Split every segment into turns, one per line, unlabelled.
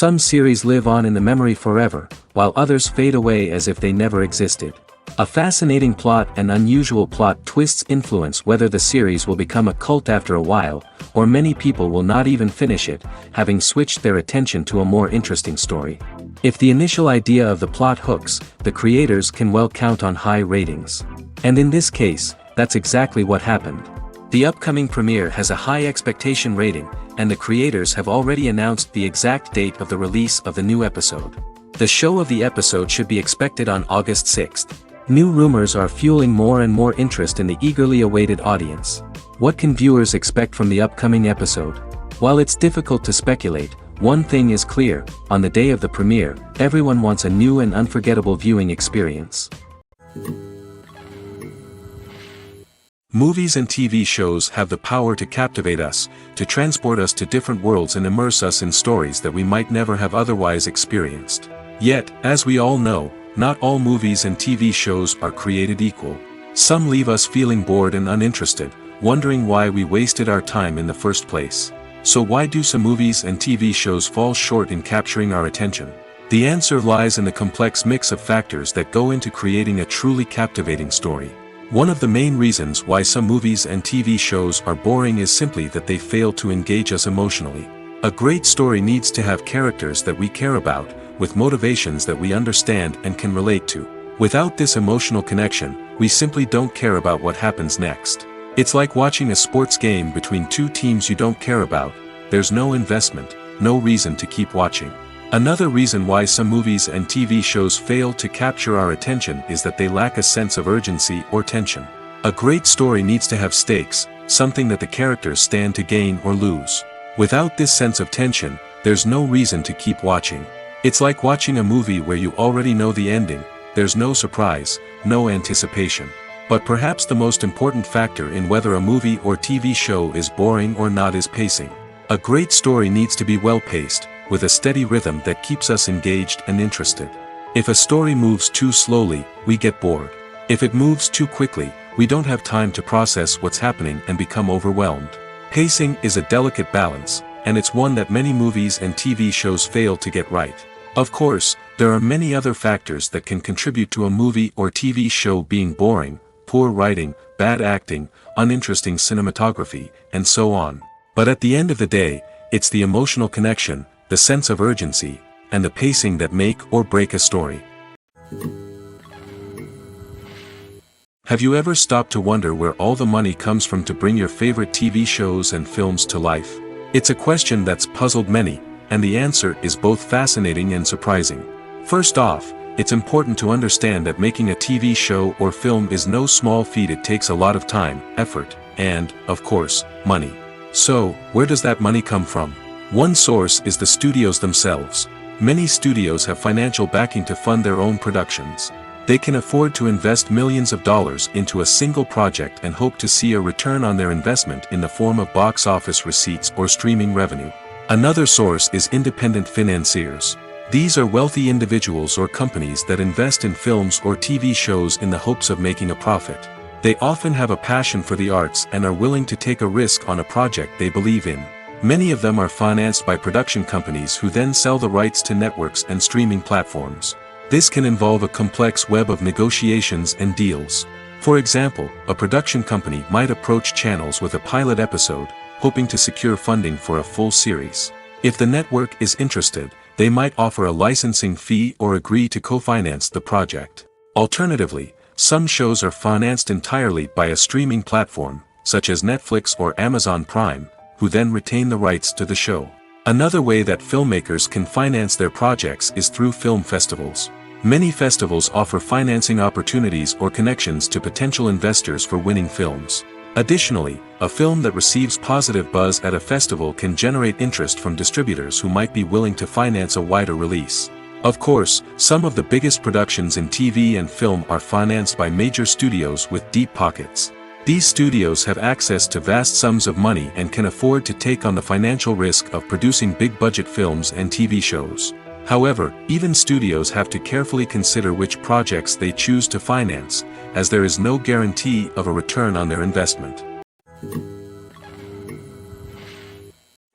Some series live on in the memory forever, while others fade away as if they never existed. A fascinating plot and unusual plot twists influence whether the series will become a cult after a while, or many people will not even finish it, having switched their attention to a more interesting story. If the initial idea of the plot hooks, the creators can well count on high ratings. And in this case, that's exactly what happened. The upcoming premiere has a high expectation rating, and the creators have already announced the exact date of the release of the new episode. The show of the episode should be expected on August 6th. New rumors are fueling more and more interest in the eagerly awaited audience. What can viewers expect from the upcoming episode? While it's difficult to speculate, one thing is clear: on the day of the premiere, everyone wants a new and unforgettable viewing experience. Movies and TV shows have the power to captivate us, to transport us to different worlds and immerse us in stories that we might never have otherwise experienced. Yet, as we all know, not all movies and TV shows are created equal. Some leave us feeling bored and uninterested, wondering why we wasted our time in the first place. So why do some movies and TV shows fall short in capturing our attention? The answer lies in the complex mix of factors that go into creating a truly captivating story. One of the main reasons why some movies and TV shows are boring is simply that they fail to engage us emotionally. A great story needs to have characters that we care about, with motivations that we understand and can relate to. Without this emotional connection, we simply don't care about what happens next. It's like watching a sports game between two teams you don't care about. There's no investment, no reason to keep watching. Another reason why some movies and TV shows fail to capture our attention is that they lack a sense of urgency or tension. A great story needs to have stakes, something that the characters stand to gain or lose. Without this sense of tension, there's no reason to keep watching. It's like watching a movie where you already know the ending. There's no surprise, no anticipation. But perhaps the most important factor in whether a movie or TV show is boring or not is pacing. A great story needs to be well-paced, with a steady rhythm that keeps us engaged and interested. If a story moves too slowly, we get bored. If it moves too quickly, we don't have time to process what's happening and become overwhelmed. Pacing is a delicate balance, and it's one that many movies and TV shows fail to get right. Of course, there are many other factors that can contribute to a movie or TV show being boring: poor writing, bad acting, uninteresting cinematography, and so on. But at the end of the day, it's the emotional connection, the sense of urgency, and the pacing that make or break a story. Have you ever stopped to wonder where all the money comes from to bring your favorite TV shows and films to life? It's a question that's puzzled many, and the answer is both fascinating and surprising. First off, it's important to understand that making a TV show or film is no small feat. It takes a lot of time, effort, and, of course, money. So, where does that money come from? One source is the studios themselves. Many studios have financial backing to fund their own productions. They can afford to invest millions of dollars into a single project and hope to see a return on their investment in the form of box office receipts or streaming revenue. Another source is independent financiers. These are wealthy individuals or companies that invest in films or TV shows in the hopes of making a profit. They often have a passion for the arts and are willing to take a risk on a project they believe in. Many of them are financed by production companies who then sell the rights to networks and streaming platforms. This can involve a complex web of negotiations and deals. For example, a production company might approach channels with a pilot episode, hoping to secure funding for a full series. If the network is interested, they might offer a licensing fee or agree to co-finance the project. Alternatively, some shows are financed entirely by a streaming platform, such as Netflix or Amazon Prime, who then retain the rights to the show. Another way that filmmakers can finance their projects is through film festivals. Many festivals offer financing opportunities or connections to potential investors for winning films. Additionally, a film that receives positive buzz at a festival can generate interest from distributors who might be willing to finance a wider release. Of course, some of the biggest productions in TV and film are financed by major studios with deep pockets. These studios have access to vast sums of money and can afford to take on the financial risk of producing big-budget films and TV shows. However, even studios have to carefully consider which projects they choose to finance, as there is no guarantee of a return on their investment.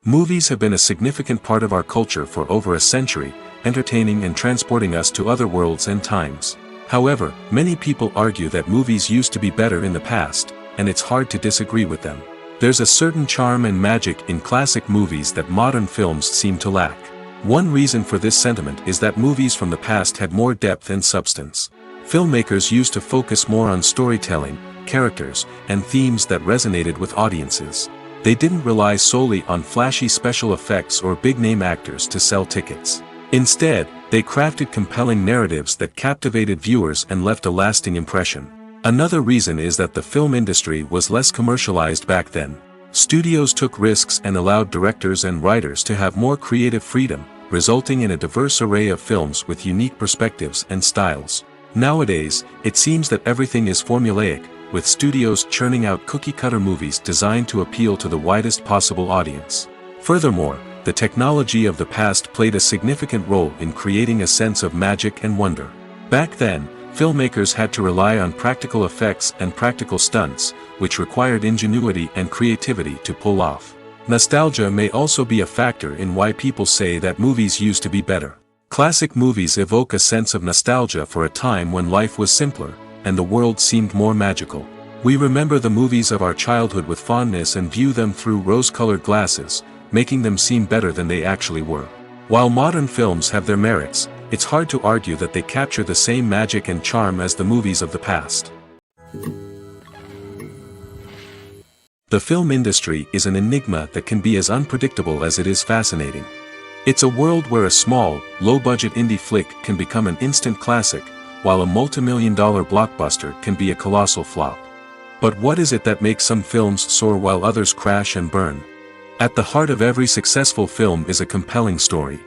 Movies have been a significant part of our culture for over a century, entertaining and transporting us to other worlds and times. However, many people argue that movies used to be better in the past, and it's hard to disagree with them. There's a certain charm and magic in classic movies that modern films seem to lack. One reason for this sentiment is that movies from the past had more depth and substance. Filmmakers used to focus more on storytelling, characters, and themes that resonated with audiences. They didn't rely solely on flashy special effects or big-name actors to sell tickets. Instead, they crafted compelling narratives that captivated viewers and left a lasting impression. Another reason is that the film industry was less commercialized back then. Studios took risks and allowed directors and writers to have more creative freedom, resulting in a diverse array of films with unique perspectives and styles. Nowadays, it seems that everything is formulaic, with studios churning out cookie-cutter movies designed to appeal to the widest possible audience. Furthermore, the technology of the past played a significant role in creating a sense of magic and wonder. Back then, filmmakers had to rely on practical effects and practical stunts, which required ingenuity and creativity to pull off. Nostalgia may also be a factor in why people say that movies used to be better. Classic movies evoke a sense of nostalgia for a time when life was simpler, and the world seemed more magical. We remember the movies of our childhood with fondness and view them through rose-colored glasses, making them seem better than they actually were. While modern films have their merits, it's hard to argue that they capture the same magic and charm as the movies of the past. The film industry is an enigma that can be as unpredictable as it is fascinating. It's a world where a small, low-budget indie flick can become an instant classic, while a multi-million-dollar blockbuster can be a colossal flop. But what is it that makes some films soar while others crash and burn? At the heart of every successful film is a compelling story.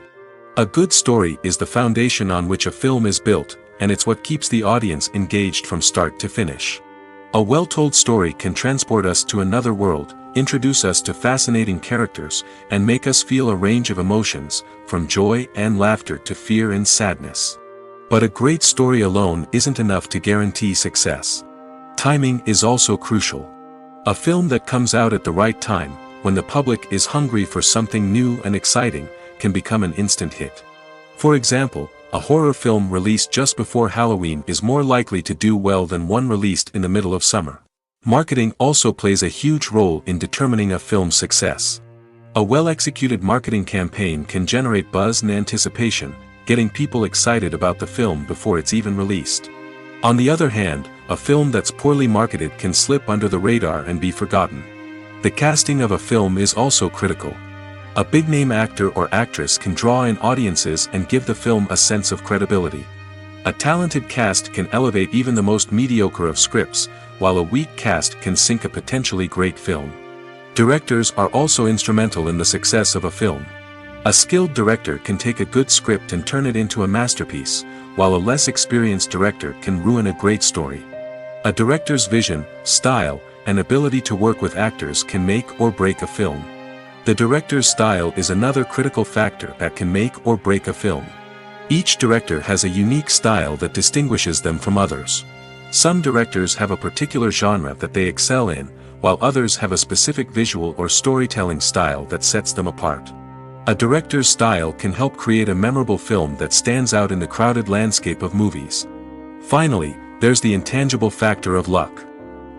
A good story is the foundation on which a film is built, and it's what keeps the audience engaged from start to finish. A well-told story can transport us to another world, introduce us to fascinating characters, and make us feel a range of emotions, from joy and laughter to fear and sadness. But a great story alone isn't enough to guarantee success. Timing is also crucial. A film that comes out at the right time, when the public is hungry for something new and exciting, can become an instant hit. For example, a horror film released just before Halloween is more likely to do well than one released in the middle of summer. Marketing also plays a huge role in determining a film's success. A well-executed marketing campaign can generate buzz and anticipation, getting people excited about the film before it's even released. On the other hand, a film that's poorly marketed can slip under the radar and be forgotten. The casting of a film is also critical. A big-name actor or actress can draw in audiences and give the film a sense of credibility. A talented cast can elevate even the most mediocre of scripts, while a weak cast can sink a potentially great film. Directors are also instrumental in the success of a film. A skilled director can take a good script and turn it into a masterpiece, while a less experienced director can ruin a great story. A director's vision, style, and ability to work with actors can make or break a film. The director's style is another critical factor that can make or break a film. Each director has a unique style that distinguishes them from others. Some directors have a particular genre that they excel in, while others have a specific visual or storytelling style that sets them apart. A director's style can help create a memorable film that stands out in the crowded landscape of movies. Finally, there's the intangible factor of luck.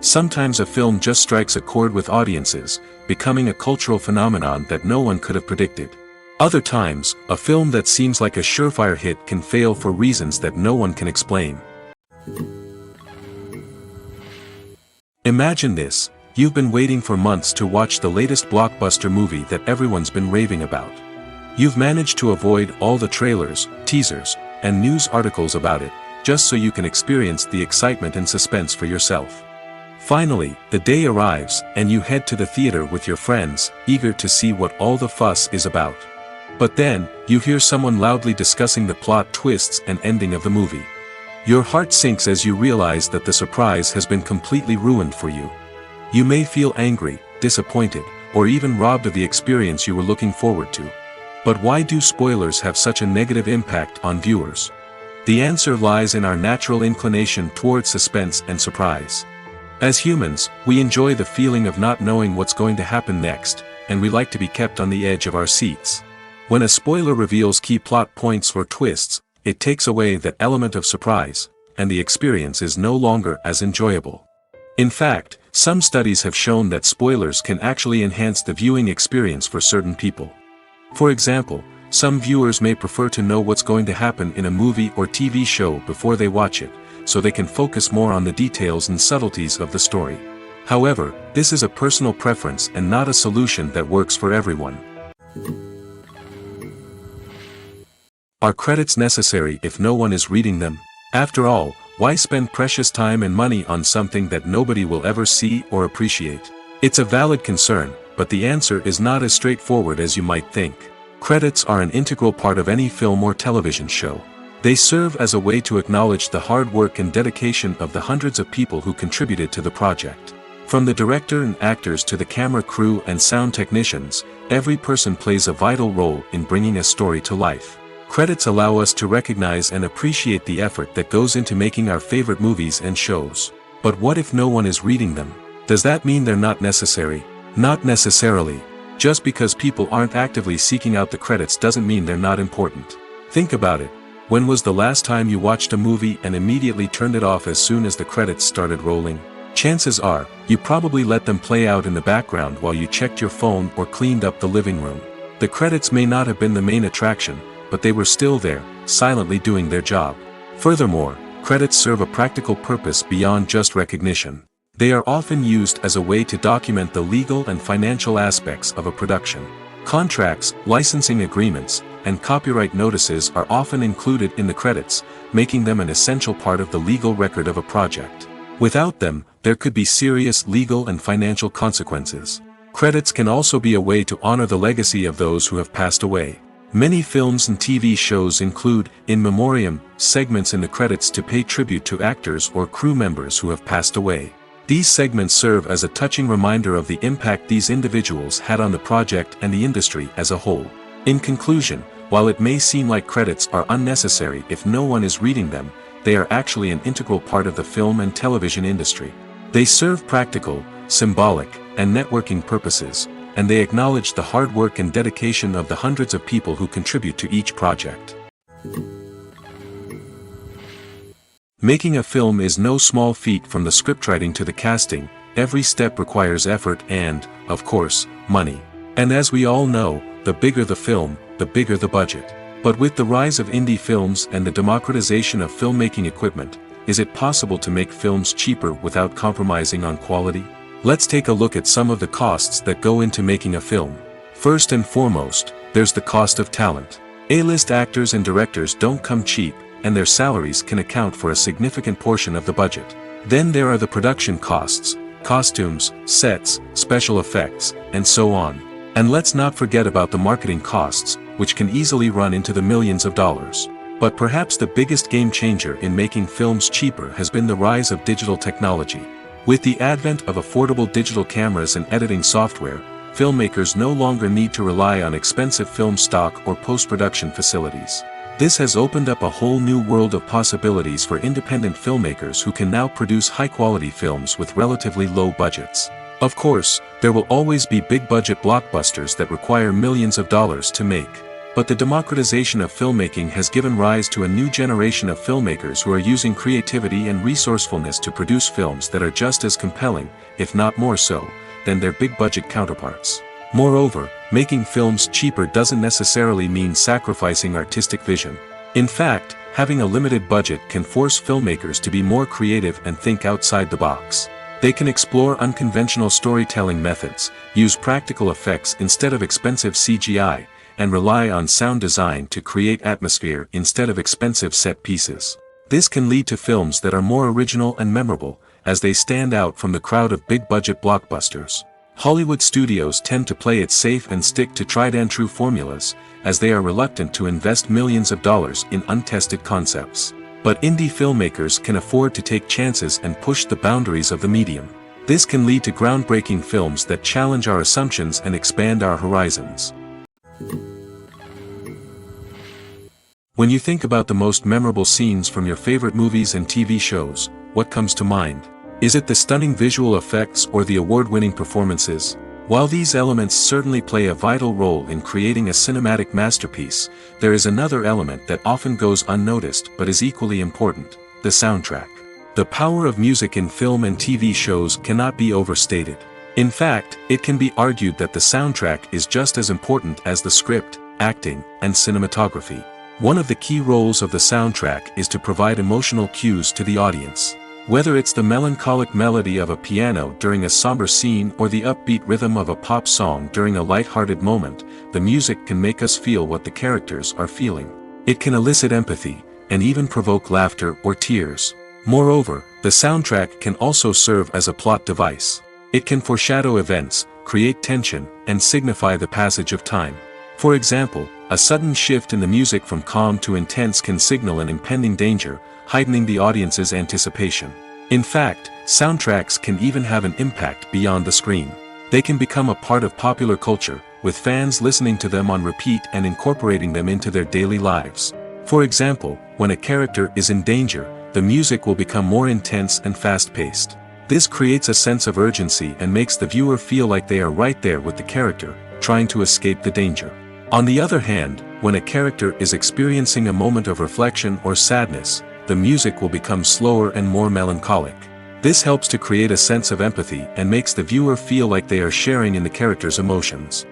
Sometimes a film just strikes a chord with audiences, becoming a cultural phenomenon that no one could have predicted. Other times, a film that seems like a surefire hit can fail for reasons that no one can explain. Imagine this. You've been waiting for months to watch the latest blockbuster movie that everyone's been raving about. You've managed to avoid all the trailers, teasers, and news articles about it, just so you can experience the excitement and suspense for yourself. Finally, the day arrives, and you head to the theater with your friends, eager to see what all the fuss is about. But then, you hear someone loudly discussing the plot twists and ending of the movie. Your heart sinks as you realize that the surprise has been completely ruined for you. You may feel angry, disappointed, or even robbed of the experience you were looking forward to. But why do spoilers have such a negative impact on viewers? The answer lies in our natural inclination towards suspense and surprise. As humans, we enjoy the feeling of not knowing what's going to happen next, and we like to be kept on the edge of our seats. When a spoiler reveals key plot points or twists, it takes away that element of surprise, and the experience is no longer as enjoyable. In fact, some studies have shown that spoilers can actually enhance the viewing experience for certain people. For example, some viewers may prefer to know what's going to happen in a movie or TV show before they watch it, so they can focus more on the details and subtleties of the story. However, this is a personal preference and not a solution that works for everyone. Are credits necessary if no one is reading them? After all, why spend precious time and money on something that nobody will ever see or appreciate? It's a valid concern, but the answer is not as straightforward as you might think. Credits are an integral part of any film or television show. They serve as a way to acknowledge the hard work and dedication of the hundreds of people who contributed to the project. From the director and actors to the camera crew and sound technicians, every person plays a vital role in bringing a story to life. Credits allow us to recognize and appreciate the effort that goes into making our favorite movies and shows. But what if no one is reading them? Does that mean they're not necessary? Not necessarily. Just because people aren't actively seeking out the credits doesn't mean they're not important. Think about it. When was the last time you watched a movie and immediately turned it off as soon as the credits started rolling? Chances are, you probably let them play out in the background while you checked your phone or cleaned up the living room. The credits may not have been the main attraction, but they were still there, silently doing their job. Furthermore, credits serve a practical purpose beyond just recognition. They are often used as a way to document the legal and financial aspects of a production. Contracts, licensing agreements, and copyright notices are often included in the credits, making them an essential part of the legal record of a project. Without them, there could be serious legal and financial consequences. Credits can also be a way to honor the legacy of those who have passed away. Many films and TV shows include, in memoriam, segments in the credits to pay tribute to actors or crew members who have passed away. These segments serve as a touching reminder of the impact these individuals had on the project and the industry as a whole. In conclusion, while it may seem like credits are unnecessary if no one is reading them, they are actually an integral part of the film and television industry. They serve practical, symbolic, and networking purposes, and they acknowledge the hard work and dedication of the hundreds of people who contribute to each project. Making a film is no small feat. From the scriptwriting to the casting, every step requires effort and, of course, money. And as we all know, the bigger the film, the bigger the budget. But with the rise of indie films and the democratization of filmmaking equipment, is it possible to make films cheaper without compromising on quality? Let's take a look at some of the costs that go into making a film. First and foremost, there's the cost of talent. A-list actors and directors don't come cheap, and their salaries can account for a significant portion of the budget. Then there are the production costs, costumes, sets, special effects, and so on. And let's not forget about the marketing costs, which can easily run into the millions of dollars. But perhaps the biggest game changer in making films cheaper has been the rise of digital technology. With the advent of affordable digital cameras and editing software, filmmakers no longer need to rely on expensive film stock or post-production facilities. This has opened up a whole new world of possibilities for independent filmmakers who can now produce high-quality films with relatively low budgets. Of course, there will always be big-budget blockbusters that require millions of dollars to make. But the democratization of filmmaking has given rise to a new generation of filmmakers who are using creativity and resourcefulness to produce films that are just as compelling, if not more so, than their big-budget counterparts. Moreover, making films cheaper doesn't necessarily mean sacrificing artistic vision. In fact, having a limited budget can force filmmakers to be more creative and think outside the box. They can explore unconventional storytelling methods, use practical effects instead of expensive CGI, and rely on sound design to create atmosphere instead of expensive set pieces. This can lead to films that are more original and memorable, as they stand out from the crowd of big-budget blockbusters. Hollywood studios tend to play it safe and stick to tried-and-true formulas, as they are reluctant to invest millions of dollars in untested concepts. But indie filmmakers can afford to take chances and push the boundaries of the medium. This can lead to groundbreaking films that challenge our assumptions and expand our horizons. When you think about the most memorable scenes from your favorite movies and TV shows, what comes to mind? Is it the stunning visual effects or the award-winning performances? While these elements certainly play a vital role in creating a cinematic masterpiece, there is another element that often goes unnoticed but is equally important: the soundtrack. The power of music in film and TV shows cannot be overstated. In fact, it can be argued that the soundtrack is just as important as the script, acting, and cinematography. One of the key roles of the soundtrack is to provide emotional cues to the audience. Whether it's the melancholic melody of a piano during a somber scene or the upbeat rhythm of a pop song during a light-hearted moment, the music can make us feel what the characters are feeling. It can elicit empathy, and even provoke laughter or tears. Moreover, the soundtrack can also serve as a plot device. It can foreshadow events, create tension, and signify the passage of time. For example, a sudden shift in the music from calm to intense can signal an impending danger, heightening the audience's anticipation. In fact, soundtracks can even have an impact beyond the screen. They can become a part of popular culture, with fans listening to them on repeat and incorporating them into their daily lives. For example, when a character is in danger, the music will become more intense and fast-paced. This creates a sense of urgency and makes the viewer feel like they are right there with the character, trying to escape the danger. On the other hand, when a character is experiencing a moment of reflection or sadness, the music will become slower and more melancholic. This helps to create a sense of empathy and makes the viewer feel like they are sharing in the character's emotions.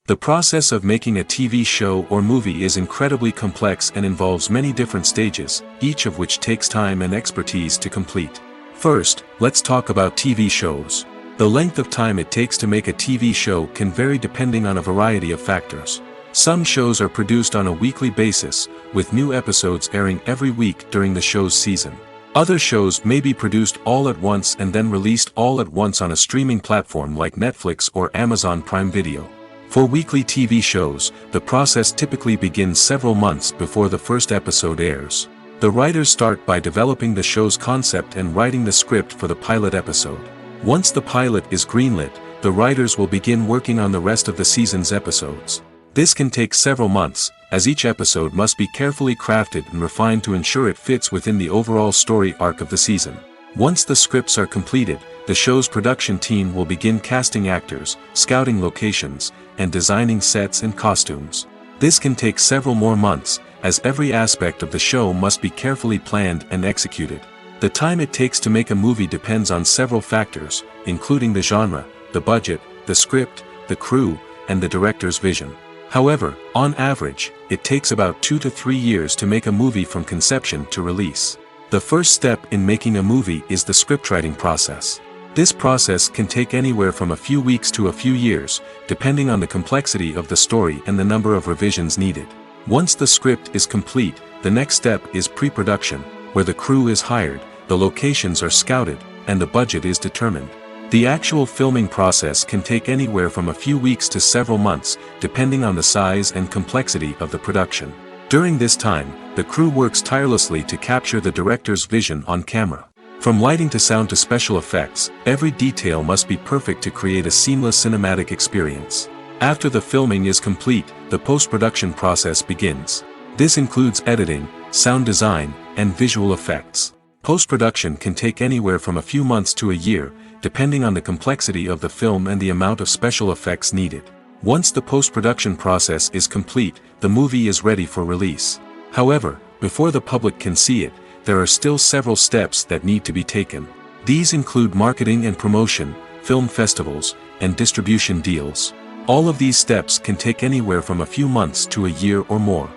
The process of making a TV show or movie is incredibly complex and involves many different stages, each of which takes time and expertise to complete. First, let's talk about TV shows. The length of time it takes to make a TV show can vary depending on a variety of factors. Some shows are produced on a weekly basis, with new episodes airing every week during the show's season. Other shows may be produced all at once and then released all at once on a streaming platform like Netflix or Amazon Prime Video. For weekly TV shows, the process typically begins several months before the first episode airs. The writers start by developing the show's concept and writing the script for the pilot episode. Once the pilot is greenlit, the writers will begin working on the rest of the season's episodes. This can take several months, as each episode must be carefully crafted and refined to ensure it fits within the overall story arc of the season. Once the scripts are completed, the show's production team will begin casting actors, scouting locations, and designing sets and costumes. This can take several more months, as every aspect of the show must be carefully planned and executed. The time it takes to make a movie depends on several factors, including the genre, the budget, the script, the crew, and the director's vision. However, on average, it takes about 2 to 3 years to make a movie from conception to release. The first step in making a movie is the scriptwriting process. This process can take anywhere from a few weeks to a few years, depending on the complexity of the story and the number of revisions needed. Once the script is complete, the next step is pre-production, where the crew is hired, the locations are scouted, and the budget is determined. The actual filming process can take anywhere from a few weeks to several months, depending on the size and complexity of the production. During this time, the crew works tirelessly to capture the director's vision on camera. From lighting to sound to special effects, every detail must be perfect to create a seamless cinematic experience. After the filming is complete, the post-production process begins. This includes editing, sound design, and visual effects. Post-production can take anywhere from a few months to a year, depending on the complexity of the film and the amount of special effects needed. Once the post-production process is complete, the movie is ready for release. However, before the public can see it, there are still several steps that need to be taken. These include marketing and promotion, film festivals, and distribution deals. All of these steps can take anywhere from a few months to a year or more.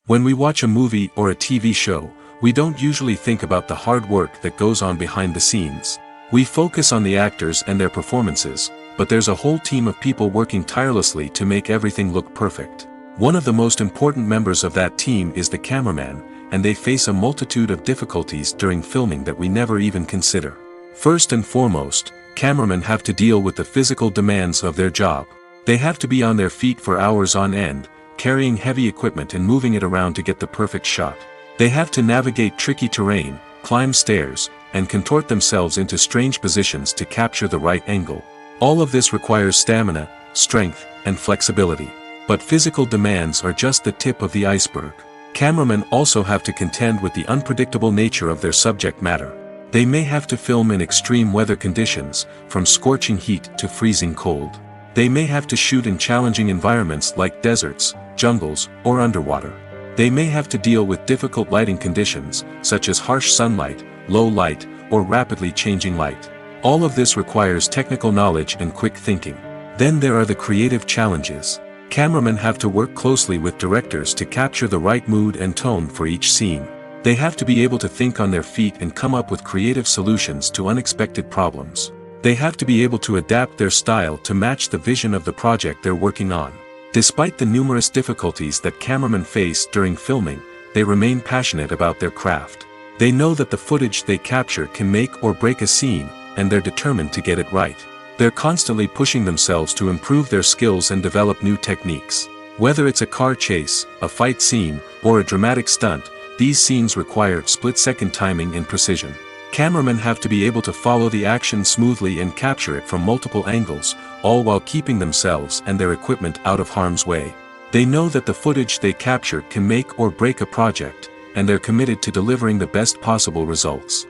When we watch a movie or a TV show, we don't usually think about the hard work that goes on behind the scenes. We focus on the actors and their performances, but there's a whole team of people working tirelessly to make everything look perfect. One of the most important members of that team is the cameraman, and they face a multitude of difficulties during filming that we never even consider. First and foremost, cameramen have to deal with the physical demands of their job. They have to be on their feet for hours on end, carrying heavy equipment and moving it around to get the perfect shot. They have to navigate tricky terrain, climb stairs, and contort themselves into strange positions to capture the right angle. All of this requires stamina, strength, and flexibility. But physical demands are just the tip of the iceberg. Cameramen also have to contend with the unpredictable nature of their subject matter. They may have to film in extreme weather conditions, from scorching heat to freezing cold. They may have to shoot in challenging environments like deserts, jungles, or underwater. They may have to deal with difficult lighting conditions, such as harsh sunlight, low light, or rapidly changing light. All of this requires technical knowledge and quick thinking. Then there are the creative challenges. Cameramen have to work closely with directors to capture the right mood and tone for each scene. They have to be able to think on their feet and come up with creative solutions to unexpected problems. They have to be able to adapt their style to match the vision of the project they're working on. Despite the numerous difficulties that cameramen face during filming, they remain passionate about their craft. They know that the footage they capture can make or break a scene, and they're determined to get it right. They're constantly pushing themselves to improve their skills and develop new techniques. Whether it's a car chase, a fight scene, or a dramatic stunt, these scenes require split-second timing and precision. Cameramen have to be able to follow the action smoothly and capture it from multiple angles, all while keeping themselves and their equipment out of harm's way. They know that the footage they capture can make or break a project, and they're committed to delivering the best possible results.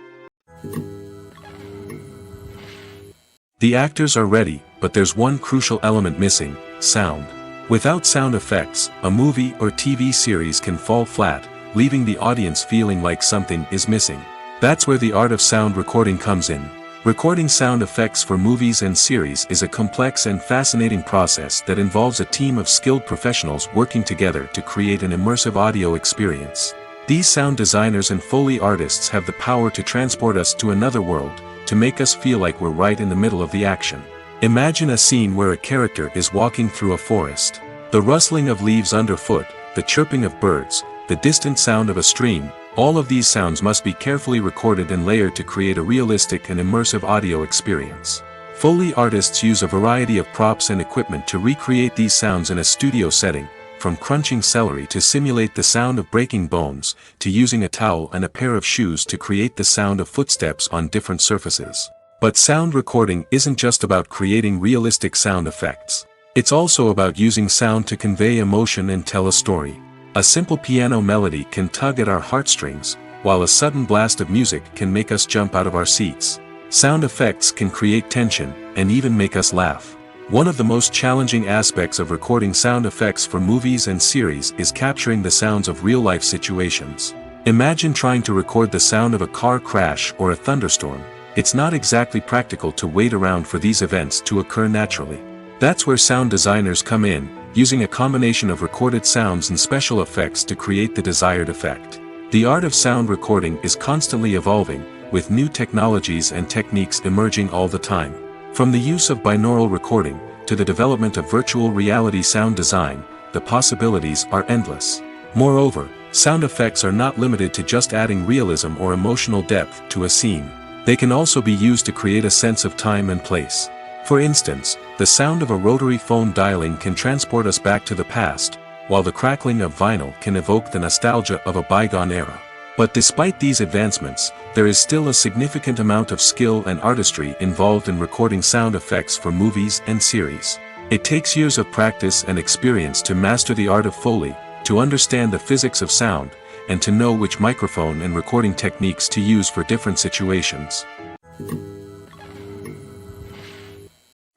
The actors are ready, but there's one crucial element missing: sound. Without sound effects, a movie or TV series can fall flat, leaving the audience feeling like something is missing. That's where the art of sound recording comes in. Recording sound effects for movies and series is a complex and fascinating process that involves a team of skilled professionals working together to create an immersive audio experience. These sound designers and Foley artists have the power to transport us to another world, to make us feel like we're right in the middle of the action. Imagine a scene where a character is walking through a forest. The rustling of leaves underfoot, the chirping of birds, the distant sound of a stream, all of these sounds must be carefully recorded and layered to create a realistic and immersive audio experience. Foley artists use a variety of props and equipment to recreate these sounds in a studio setting, from crunching celery to simulate the sound of breaking bones, to using a towel and a pair of shoes to create the sound of footsteps on different surfaces. But sound recording isn't just about creating realistic sound effects. It's also about using sound to convey emotion and tell a story. A simple piano melody can tug at our heartstrings, while a sudden blast of music can make us jump out of our seats. Sound effects can create tension, and even make us laugh. One of the most challenging aspects of recording sound effects for movies and series is capturing the sounds of real-life situations. Imagine trying to record the sound of a car crash or a thunderstorm. It's not exactly practical to wait around for these events to occur naturally. That's where sound designers come in, using a combination of recorded sounds and special effects to create the desired effect. The art of sound recording is constantly evolving, with new technologies and techniques emerging all the time. From the use of binaural recording, to the development of virtual reality sound design, the possibilities are endless. Moreover, sound effects are not limited to just adding realism or emotional depth to a scene. They can also be used to create a sense of time and place. For instance, the sound of a rotary phone dialing can transport us back to the past, while the crackling of vinyl can evoke the nostalgia of a bygone era. But despite these advancements, there is still a significant amount of skill and artistry involved in recording sound effects for movies and series. It takes years of practice and experience to master the art of Foley, to understand the physics of sound, and to know which microphone and recording techniques to use for different situations.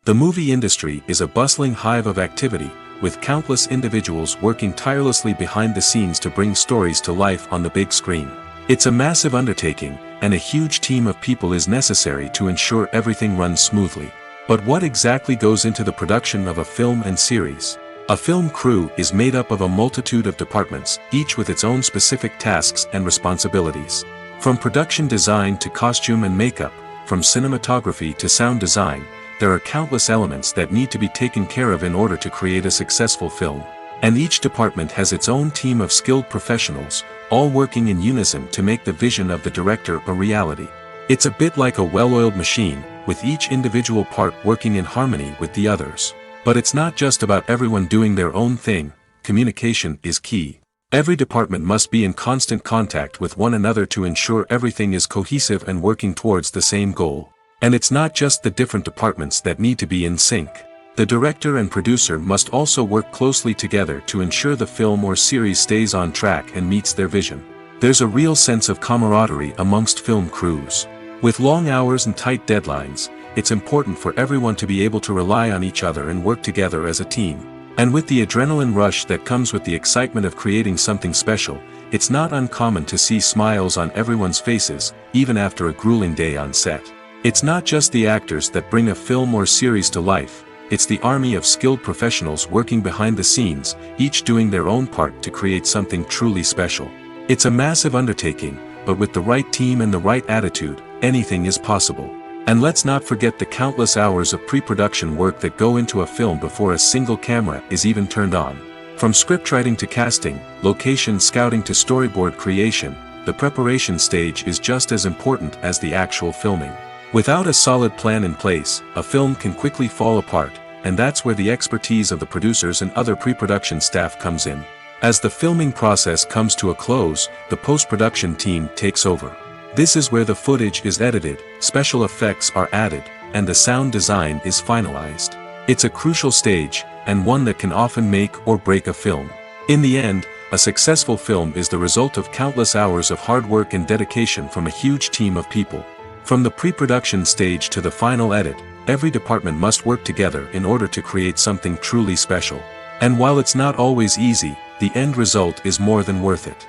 The movie industry is a bustling hive of activity, with countless individuals working tirelessly behind the scenes to bring stories to life on the big screen. It's a massive undertaking, and a huge team of people is necessary to ensure everything runs smoothly. But what exactly goes into the production of a film and series? A film crew is made up of a multitude of departments, each with its own specific tasks and responsibilities. From production design to costume and makeup, from cinematography to sound design, there are countless elements that need to be taken care of in order to create a successful film. And each department has its own team of skilled professionals, all working in unison to make the vision of the director a reality. It's a bit like a well-oiled machine, with each individual part working in harmony with the others. But it's not just about everyone doing their own thing. Communication is key. Every department must be in constant contact with one another to ensure everything is cohesive and working towards the same goal. And it's not just the different departments that need to be in sync. The director and producer must also work closely together to ensure the film or series stays on track and meets their vision. There's a real sense of camaraderie amongst film crews. With long hours and tight deadlines, it's important for everyone to be able to rely on each other and work together as a team. And with the adrenaline rush that comes with the excitement of creating something special, it's not uncommon to see smiles on everyone's faces, even after a grueling day on set. It's not just the actors that bring a film or series to life, it's the army of skilled professionals working behind the scenes, each doing their own part to create something truly special. It's a massive undertaking, but with the right team and the right attitude, anything is possible. And let's not forget the countless hours of pre-production work that go into a film before a single camera is even turned on. From scriptwriting to casting, location scouting to storyboard creation, the preparation stage is just as important as the actual filming. Without a solid plan in place, a film can quickly fall apart, and that's where the expertise of the producers and other pre-production staff comes in. As the filming process comes to a close, the post-production team takes over. This is where the footage is edited, special effects are added, and the sound design is finalized. It's a crucial stage, and one that can often make or break a film. In the end, a successful film is the result of countless hours of hard work and dedication from a huge team of people. From the pre-production stage to the final edit, every department must work together in order to create something truly special. And while it's not always easy, the end result is more than worth it.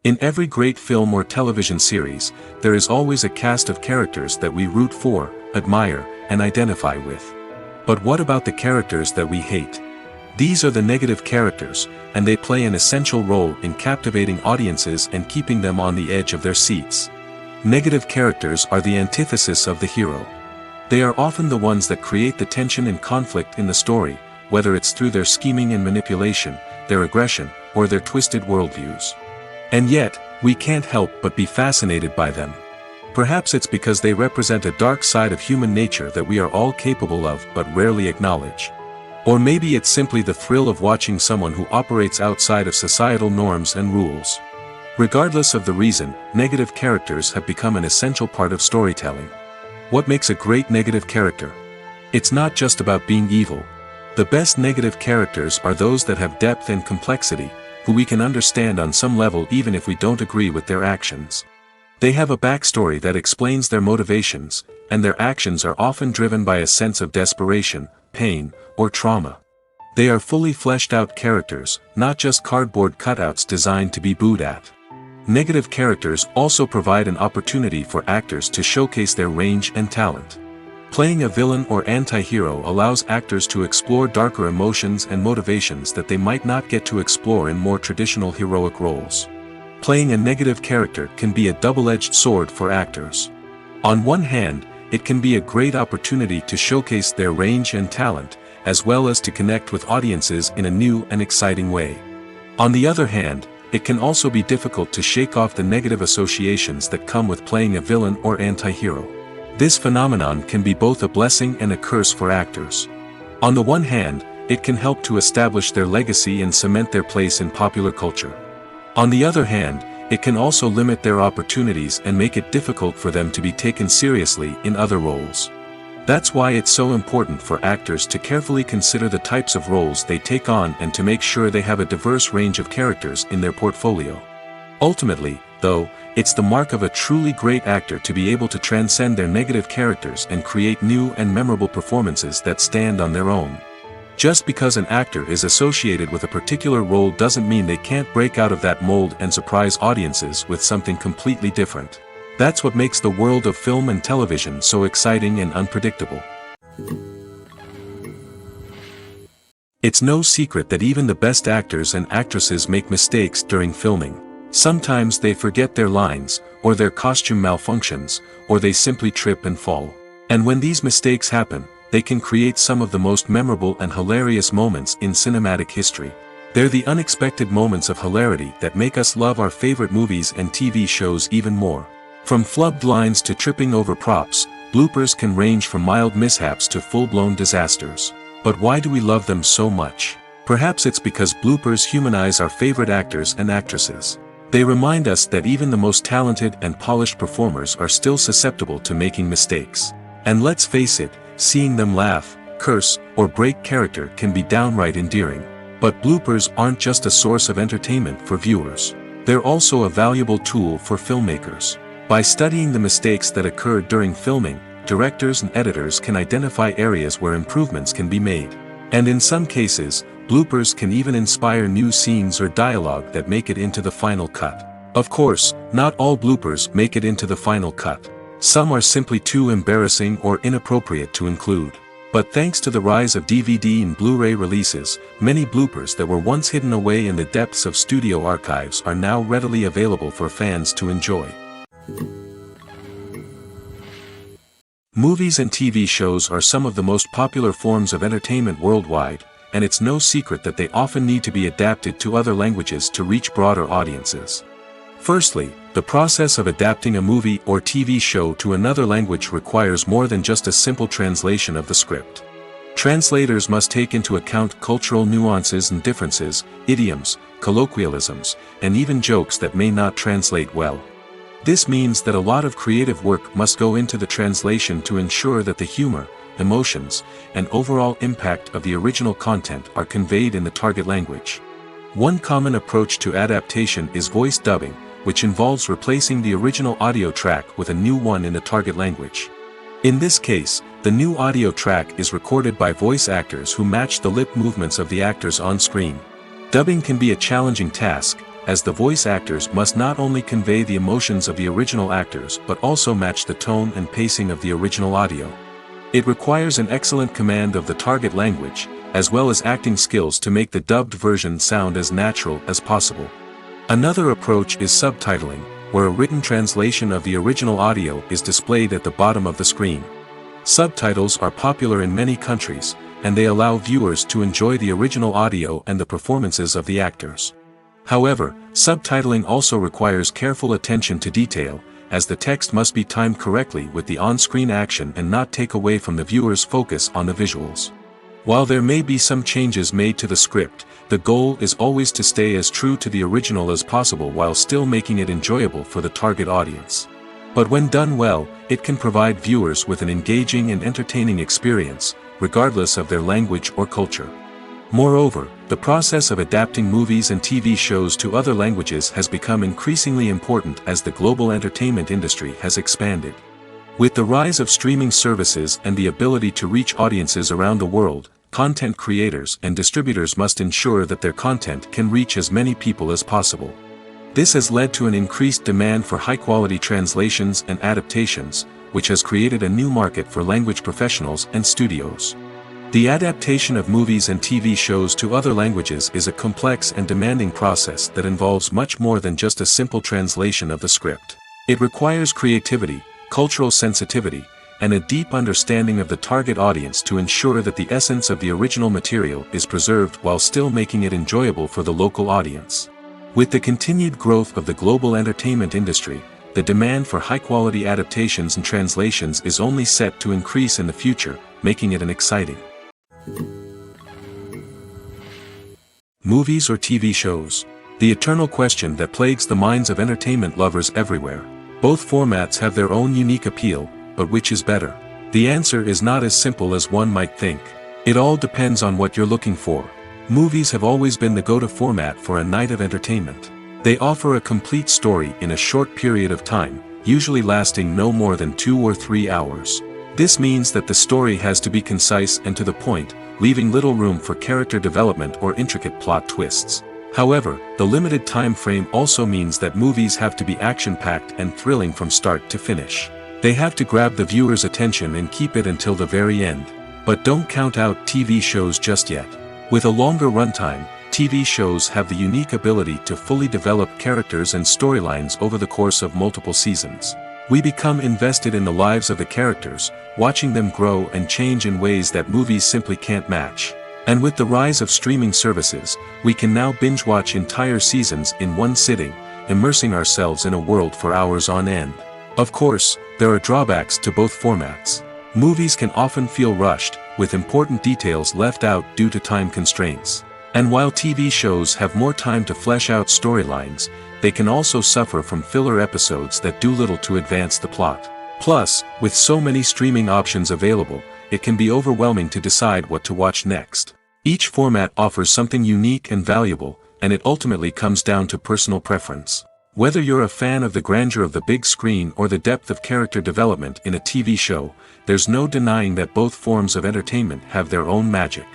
In every great film or television series, there is always a cast of characters that we root for, admire, and identify with. But what about the characters that we hate? These are the negative characters, and they play an essential role in captivating audiences and keeping them on the edge of their seats. Negative characters are the antithesis of the hero. They are often the ones that create the tension and conflict in the story, whether it's through their scheming and manipulation, their aggression, or their twisted worldviews. And yet, we can't help but be fascinated by them. Perhaps it's because they represent a dark side of human nature that we are all capable of but rarely acknowledge. Or maybe it's simply the thrill of watching someone who operates outside of societal norms and rules. Regardless of the reason, negative characters have become an essential part of storytelling. What makes a great negative character? It's not just about being evil. The best negative characters are those that have depth and complexity, who we can understand on some level even if we don't agree with their actions. They have a backstory that explains their motivations, and their actions are often driven by a sense of desperation, pain, or trauma. They are fully fleshed out characters, not just cardboard cutouts designed to be booed at. Negative characters also provide an opportunity for actors to showcase their range and talent. Playing a villain or anti-hero allows actors to explore darker emotions and motivations that they might not get to explore in more traditional heroic roles. Playing a negative character can be a double-edged sword for actors. On one hand, it can be a great opportunity to showcase their range and talent, as well as to connect with audiences in a new and exciting way. On the other hand, it can also be difficult to shake off the negative associations that come with playing a villain or anti-hero. This phenomenon can be both a blessing and a curse for actors. On the one hand, it can help to establish their legacy and cement their place in popular culture. On the other hand, it can also limit their opportunities and make it difficult for them to be taken seriously in other roles. That's why it's so important for actors to carefully consider the types of roles they take on and to make sure they have a diverse range of characters in their portfolio. Ultimately, though, it's the mark of a truly great actor to be able to transcend their negative characters and create new and memorable performances that stand on their own. Just because an actor is associated with a particular role doesn't mean they can't break out of that mold and surprise audiences with something completely different. That's what makes the world of film and television so exciting and unpredictable. It's no secret that even the best actors and actresses make mistakes during filming. Sometimes they forget their lines, or their costume malfunctions, or they simply trip and fall. And when these mistakes happen, they can create some of the most memorable and hilarious moments in cinematic history. They're the unexpected moments of hilarity that make us love our favorite movies and TV shows even more. From flubbed lines to tripping over props, bloopers can range from mild mishaps to full-blown disasters. But why do we love them so much? Perhaps it's because bloopers humanize our favorite actors and actresses. They remind us that even the most talented and polished performers are still susceptible to making mistakes. And let's face it, seeing them laugh, curse, or break character can be downright endearing. But bloopers aren't just a source of entertainment for viewers. They're also a valuable tool for filmmakers. By studying the mistakes that occurred during filming, directors and editors can identify areas where improvements can be made. And in some cases, bloopers can even inspire new scenes or dialogue that make it into the final cut. Of course, not all bloopers make it into the final cut. Some are simply too embarrassing or inappropriate to include. But thanks to the rise of DVD and Blu-ray releases, many bloopers that were once hidden away in the depths of studio archives are now readily available for fans to enjoy. Movies and TV shows are some of the most popular forms of entertainment worldwide, and it's no secret that they often need to be adapted to other languages to reach broader audiences. Firstly, the process of adapting a movie or TV show to another language requires more than just a simple translation of the script. Translators must take into account cultural nuances and differences, idioms, colloquialisms, and even jokes that may not translate well. This means that a lot of creative work must go into the translation to ensure that the humor, emotions, and overall impact of the original content are conveyed in the target language. One common approach to adaptation is voice dubbing, which involves replacing the original audio track with a new one in the target language. In this case, the new audio track is recorded by voice actors who match the lip movements of the actors on screen. Dubbing can be a challenging task, as the voice actors must not only convey the emotions of the original actors but also match the tone and pacing of the original audio. It requires an excellent command of the target language, as well as acting skills to make the dubbed version sound as natural as possible. Another approach is subtitling, where a written translation of the original audio is displayed at the bottom of the screen. Subtitles are popular in many countries, and they allow viewers to enjoy the original audio and the performances of the actors. However, subtitling also requires careful attention to detail, as the text must be timed correctly with the on-screen action and not take away from the viewer's focus on the visuals. While there may be some changes made to the script, the goal is always to stay as true to the original as possible while still making it enjoyable for the target audience. But when done well, it can provide viewers with an engaging and entertaining experience, regardless of their language or culture. Moreover, the process of adapting movies and TV shows to other languages has become increasingly important as the global entertainment industry has expanded. With the rise of streaming services and the ability to reach audiences around the world, content creators and distributors must ensure that their content can reach as many people as possible. This has led to an increased demand for high-quality translations and adaptations, which has created a new market for language professionals and studios. The adaptation of movies and TV shows to other languages is a complex and demanding process that involves much more than just a simple translation of the script. It requires creativity, cultural sensitivity, and a deep understanding of the target audience to ensure that the essence of the original material is preserved while still making it enjoyable for the local audience. With the continued growth of the global entertainment industry, the demand for high-quality adaptations and translations is only set to increase in the future, making it an exciting. Movies or TV shows? The eternal question that plagues the minds of entertainment lovers everywhere. Both formats have their own unique appeal, but which is better? The answer is not as simple as one might think. It all depends on what you're looking for. Movies have always been the go-to format for a night of entertainment. They offer a complete story in a short period of time, usually lasting no more than 2 or 3 hours. This means that the story has to be concise and to the point, leaving little room for character development or intricate plot twists. However, the limited time frame also means that movies have to be action-packed and thrilling from start to finish. They have to grab the viewer's attention and keep it until the very end. But don't count out TV shows just yet. With a longer runtime, TV shows have the unique ability to fully develop characters and storylines over the course of multiple seasons. We become invested in the lives of the characters, watching them grow and change in ways that movies simply can't match. And with the rise of streaming services, we can now binge-watch entire seasons in one sitting, immersing ourselves in a world for hours on end. Of course, there are drawbacks to both formats. Movies can often feel rushed, with important details left out due to time constraints. And while TV shows have more time to flesh out storylines, they can also suffer from filler episodes that do little to advance the plot. Plus, with so many streaming options available, it can be overwhelming to decide what to watch next. Each format offers something unique and valuable, and it ultimately comes down to personal preference. Whether you're a fan of the grandeur of the big screen or the depth of character development in a TV show, there's no denying that both forms of entertainment have their own magic.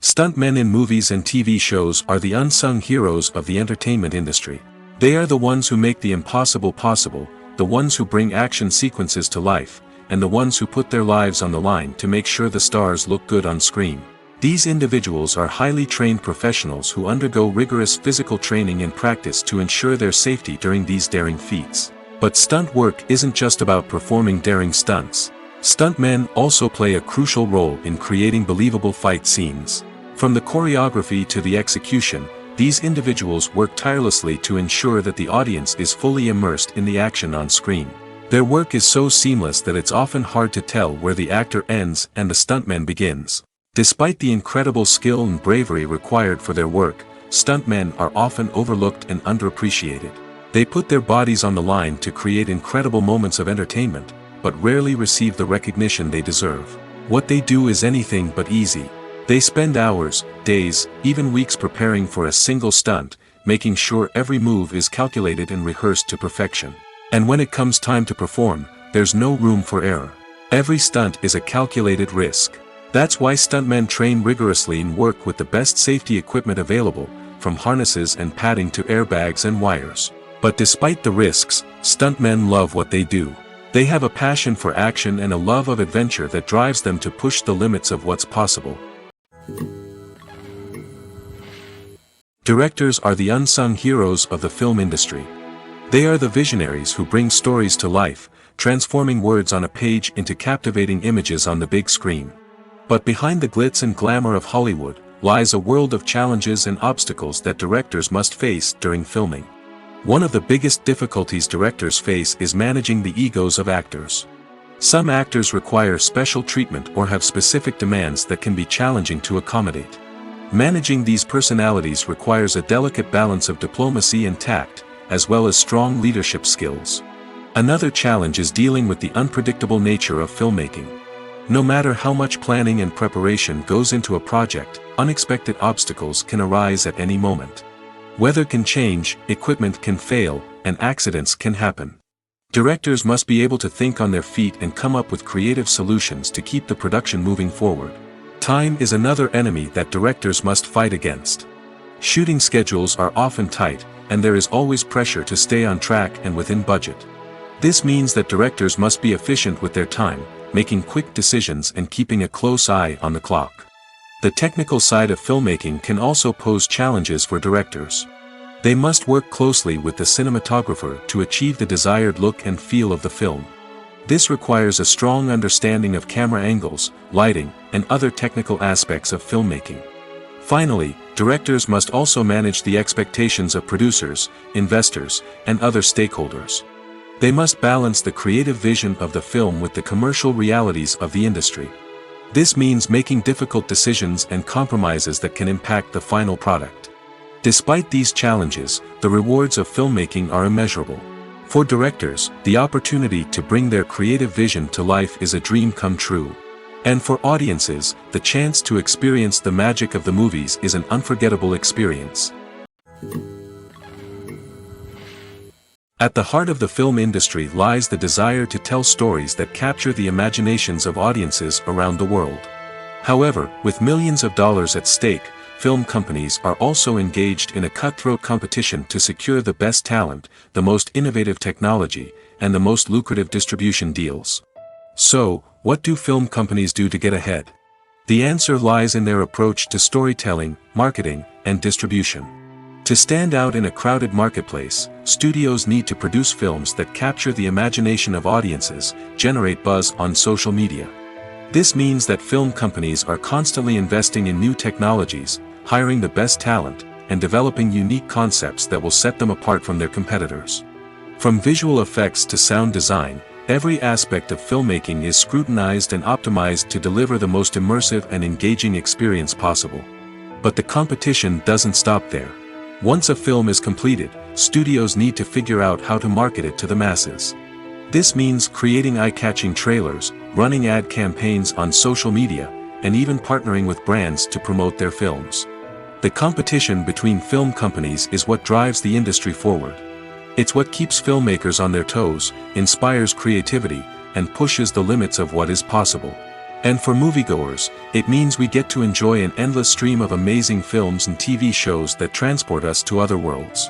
Stuntmen in movies and TV shows are the unsung heroes of the entertainment industry. They are the ones who make the impossible possible, the ones who bring action sequences to life, and the ones who put their lives on the line to make sure the stars look good on screen. These individuals are highly trained professionals who undergo rigorous physical training and practice to ensure their safety during these daring feats. But stunt work isn't just about performing daring stunts. Stuntmen also play a crucial role in creating believable fight scenes. From the choreography to the execution, these individuals work tirelessly to ensure that the audience is fully immersed in the action on screen. Their work is so seamless that it's often hard to tell where the actor ends and the stuntman begins. Despite the incredible skill and bravery required for their work, stuntmen are often overlooked and underappreciated. They put their bodies on the line to create incredible moments of entertainment, but rarely receive the recognition they deserve. What they do is anything but easy. They spend hours, days, even weeks preparing for a single stunt, making sure every move is calculated and rehearsed to perfection. And when it comes time to perform, there's no room for error. Every stunt is a calculated risk. That's why stuntmen train rigorously and work with the best safety equipment available, from harnesses and padding to airbags and wires. But despite the risks, stuntmen love what they do. They have a passion for action and a love of adventure that drives them to push the limits of what's possible. Directors are the unsung heroes of the film industry. They are the visionaries who bring stories to life, transforming words on a page into captivating images on the big screen. But behind the glitz and glamour of Hollywood, lies a world of challenges and obstacles that directors must face during filming. One of the biggest difficulties directors face is managing the egos of actors. Some actors require special treatment or have specific demands that can be challenging to accommodate. Managing these personalities requires a delicate balance of diplomacy and tact, as well as strong leadership skills. Another challenge is dealing with the unpredictable nature of filmmaking. No matter how much planning and preparation goes into a project, unexpected obstacles can arise at any moment. Weather can change, equipment can fail, and accidents can happen. Directors must be able to think on their feet and come up with creative solutions to keep the production moving forward. Time is another enemy that directors must fight against. Shooting schedules are often tight, and there is always pressure to stay on track and within budget. This means that directors must be efficient with their time, making quick decisions and keeping a close eye on the clock. The technical side of filmmaking can also pose challenges for directors. They must work closely with the cinematographer to achieve the desired look and feel of the film. This requires a strong understanding of camera angles, lighting, and other technical aspects of filmmaking. Finally, directors must also manage the expectations of producers, investors, and other stakeholders. They must balance the creative vision of the film with the commercial realities of the industry. This means making difficult decisions and compromises that can impact the final product. Despite these challenges, the rewards of filmmaking are immeasurable. For directors, the opportunity to bring their creative vision to life is a dream come true. And for audiences, the chance to experience the magic of the movies is an unforgettable experience. At the heart of the film industry lies the desire to tell stories that capture the imaginations of audiences around the world. However, with millions of dollars at stake, film companies are also engaged in a cutthroat competition to secure the best talent, the most innovative technology, and the most lucrative distribution deals. So, what do film companies do to get ahead? The answer lies in their approach to storytelling, marketing, and distribution. To stand out in a crowded marketplace, studios need to produce films that capture the imagination of audiences, generate buzz on social media. This means that film companies are constantly investing in new technologies, hiring the best talent, and developing unique concepts that will set them apart from their competitors. From visual effects to sound design, every aspect of filmmaking is scrutinized and optimized to deliver the most immersive and engaging experience possible. But the competition doesn't stop there. Once a film is completed, studios need to figure out how to market it to the masses. This means creating eye-catching trailers, running ad campaigns on social media, and even partnering with brands to promote their films. The competition between film companies is what drives the industry forward. It's what keeps filmmakers on their toes, inspires creativity, and pushes the limits of what is possible. And for moviegoers, it means we get to enjoy an endless stream of amazing films and TV shows that transport us to other worlds.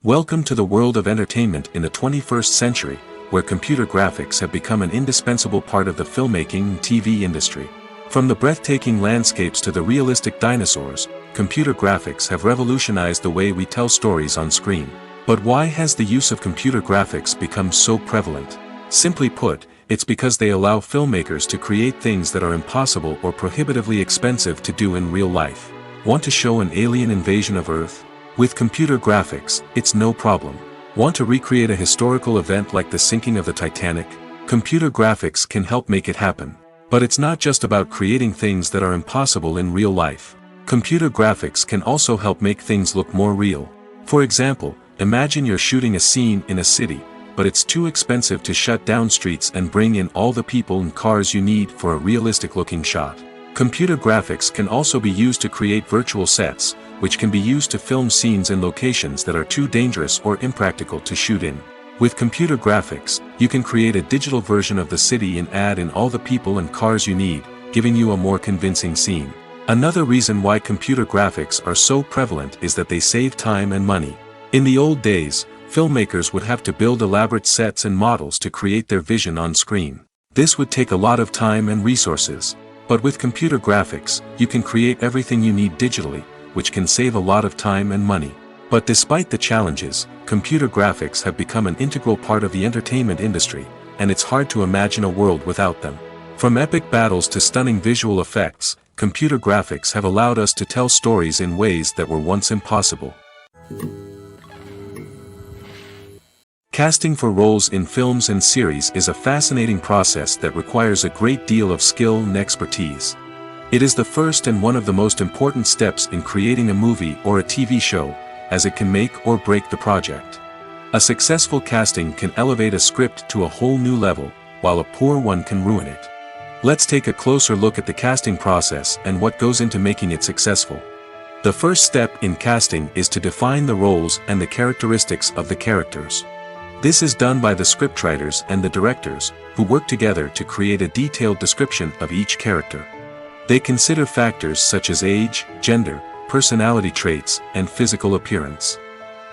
Welcome to the world of entertainment in the 21st century, where computer graphics have become an indispensable part of the filmmaking and TV industry. From the breathtaking landscapes to the realistic dinosaurs, computer graphics have revolutionized the way we tell stories on screen. But why has the use of computer graphics become so prevalent? Simply put, it's because they allow filmmakers to create things that are impossible or prohibitively expensive to do in real life. Want to show an alien invasion of Earth? With computer graphics, it's no problem. Want to recreate a historical event like the sinking of the Titanic? Computer graphics can help make it happen. But it's not just about creating things that are impossible in real life. Computer graphics can also help make things look more real. For example, imagine you're shooting a scene in a city, but it's too expensive to shut down streets and bring in all the people and cars you need for a realistic-looking shot. Computer graphics can also be used to create virtual sets, which can be used to film scenes in locations that are too dangerous or impractical to shoot in. With computer graphics, you can create a digital version of the city and add in all the people and cars you need, giving you a more convincing scene. Another reason why computer graphics are so prevalent is that they save time and money. In the old days, filmmakers would have to build elaborate sets and models to create their vision on screen. This would take a lot of time and resources. But with computer graphics, you can create everything you need digitally, which can save a lot of time and money. But despite the challenges, computer graphics have become an integral part of the entertainment industry, and it's hard to imagine a world without them. From epic battles to stunning visual effects, computer graphics have allowed us to tell stories in ways that were once impossible. Casting for roles in films and series is a fascinating process that requires a great deal of skill and expertise. It is the first and one of the most important steps in creating a movie or a TV show, as it can make or break the project. A successful casting can elevate a script to a whole new level, while a poor one can ruin it. Let's take a closer look at the casting process and what goes into making it successful. The first step in casting is to define the roles and the characteristics of the characters. This is done by the scriptwriters and the directors, who work together to create a detailed description of each character. They consider factors such as age, gender, personality traits, and physical appearance.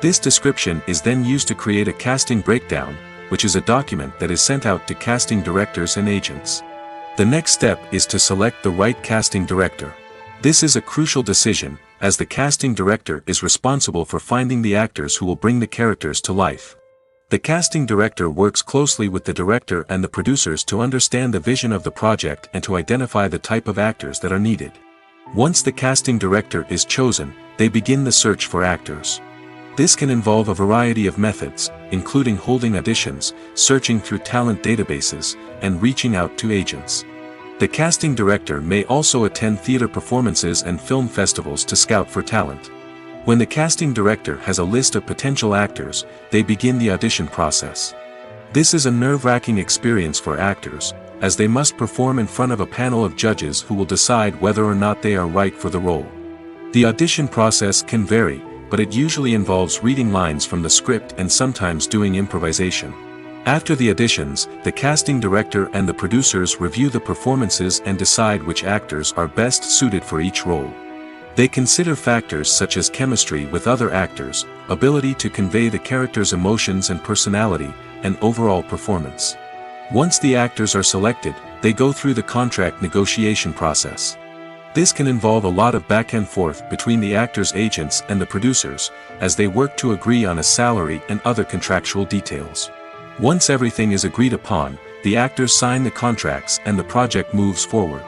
This description is then used to create a casting breakdown, which is a document that is sent out to casting directors and agents. The next step is to select the right casting director. This is a crucial decision, as the casting director is responsible for finding the actors who will bring the characters to life. The casting director works closely with the director and the producers to understand the vision of the project and to identify the type of actors that are needed. Once the casting director is chosen, they begin the search for actors. This can involve a variety of methods, including holding auditions, searching through talent databases, and reaching out to agents. The casting director may also attend theater performances and film festivals to scout for talent. When the casting director has a list of potential actors, they begin the audition process. This is a nerve-wracking experience for actors, as they must perform in front of a panel of judges who will decide whether or not they are right for the role. The audition process can vary, but it usually involves reading lines from the script and sometimes doing improvisation. After the auditions, the casting director and the producers review the performances and decide which actors are best suited for each role. They consider factors such as chemistry with other actors, ability to convey the character's emotions and personality, and overall performance. Once the actors are selected, they go through the contract negotiation process. This can involve a lot of back and forth between the actors' agents and the producers, as they work to agree on a salary and other contractual details. Once everything is agreed upon, the actors sign the contracts and the project moves forward.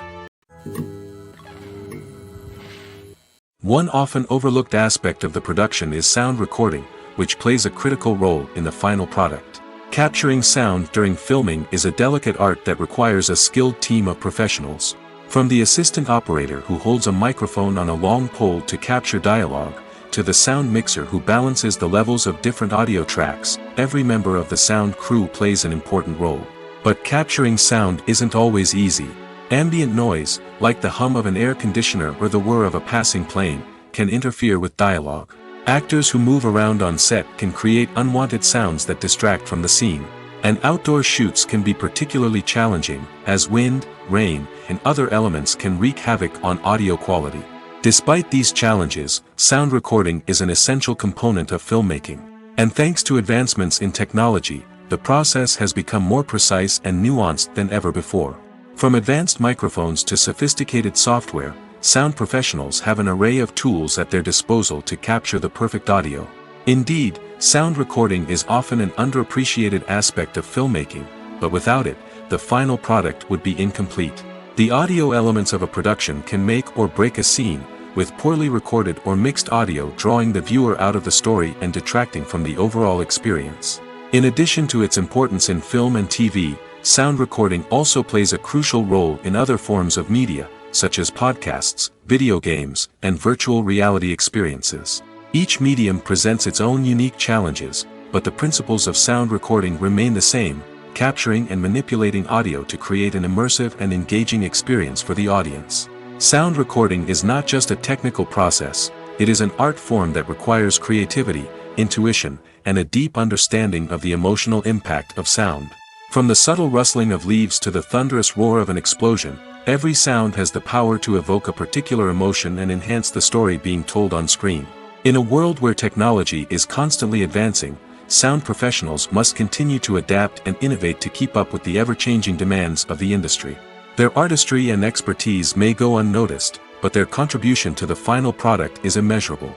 One often overlooked aspect of the production is sound recording, which plays a critical role in the final product. Capturing sound during filming is a delicate art that requires a skilled team of professionals. From the assistant operator who holds a microphone on a long pole to capture dialogue, to the sound mixer who balances the levels of different audio tracks, every member of the sound crew plays an important role. But capturing sound isn't always easy. Ambient noise, like the hum of an air conditioner or the whir of a passing plane, can interfere with dialogue. Actors who move around on set can create unwanted sounds that distract from the scene. And outdoor shoots can be particularly challenging, as wind, rain, and other elements can wreak havoc on audio quality. Despite these challenges, sound recording is an essential component of filmmaking. And thanks to advancements in technology, the process has become more precise and nuanced than ever before. From advanced microphones to sophisticated software, sound professionals have an array of tools at their disposal to capture the perfect audio. Indeed, sound recording is often an underappreciated aspect of filmmaking, but without it, the final product would be incomplete. The audio elements of a production can make or break a scene, with poorly recorded or mixed audio drawing the viewer out of the story and detracting from the overall experience. In addition to its importance in film and TV, sound recording also plays a crucial role in other forms of media, such as podcasts, video games, and virtual reality experiences. Each medium presents its own unique challenges, but the principles of sound recording remain the same, capturing and manipulating audio to create an immersive and engaging experience for the audience. Sound recording is not just a technical process, it is an art form that requires creativity, intuition, and a deep understanding of the emotional impact of sound. From the subtle rustling of leaves to the thunderous roar of an explosion, every sound has the power to evoke a particular emotion and enhance the story being told on screen. In a world where technology is constantly advancing, sound professionals must continue to adapt and innovate to keep up with the ever-changing demands of the industry. Their artistry and expertise may go unnoticed, but their contribution to the final product is immeasurable.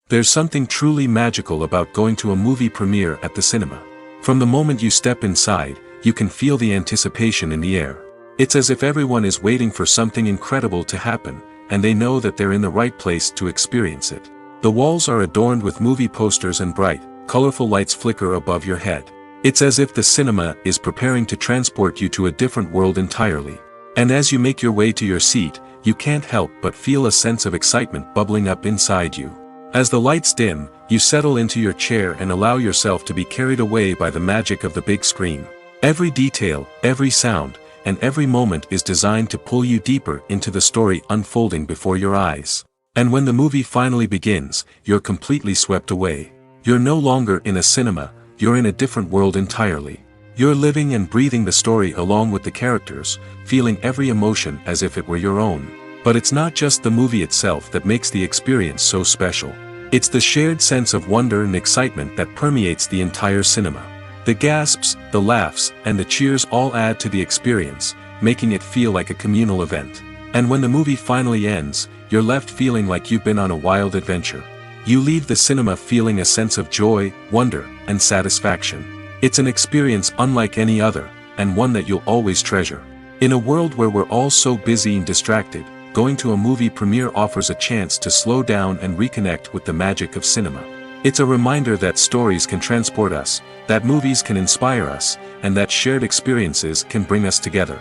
There's something truly magical about going to a movie premiere at the cinema. From the moment you step inside, you can feel the anticipation in the air. It's as if everyone is waiting for something incredible to happen, and they know that they're in the right place to experience it. The walls are adorned with movie posters and bright, colorful lights flicker above your head. It's as if the cinema is preparing to transport you to a different world entirely. And as you make your way to your seat, you can't help but feel a sense of excitement bubbling up inside you. As the lights dim, you settle into your chair and allow yourself to be carried away by the magic of the big screen. Every detail, every sound, and every moment is designed to pull you deeper into the story unfolding before your eyes. And when the movie finally begins, you're completely swept away. You're no longer in a cinema, you're in a different world entirely. You're living and breathing the story along with the characters, feeling every emotion as if it were your own. But it's not just the movie itself that makes the experience so special. It's the shared sense of wonder and excitement that permeates the entire cinema. The gasps, the laughs, and the cheers all add to the experience, making it feel like a communal event. And when the movie finally ends, you're left feeling like you've been on a wild adventure. You leave the cinema feeling a sense of joy, wonder, and satisfaction. It's an experience unlike any other, and one that you'll always treasure. In a world where we're all so busy and distracted, going to a movie premiere offers a chance to slow down and reconnect with the magic of cinema. It's a reminder that stories can transport us, that movies can inspire us, and that shared experiences can bring us together.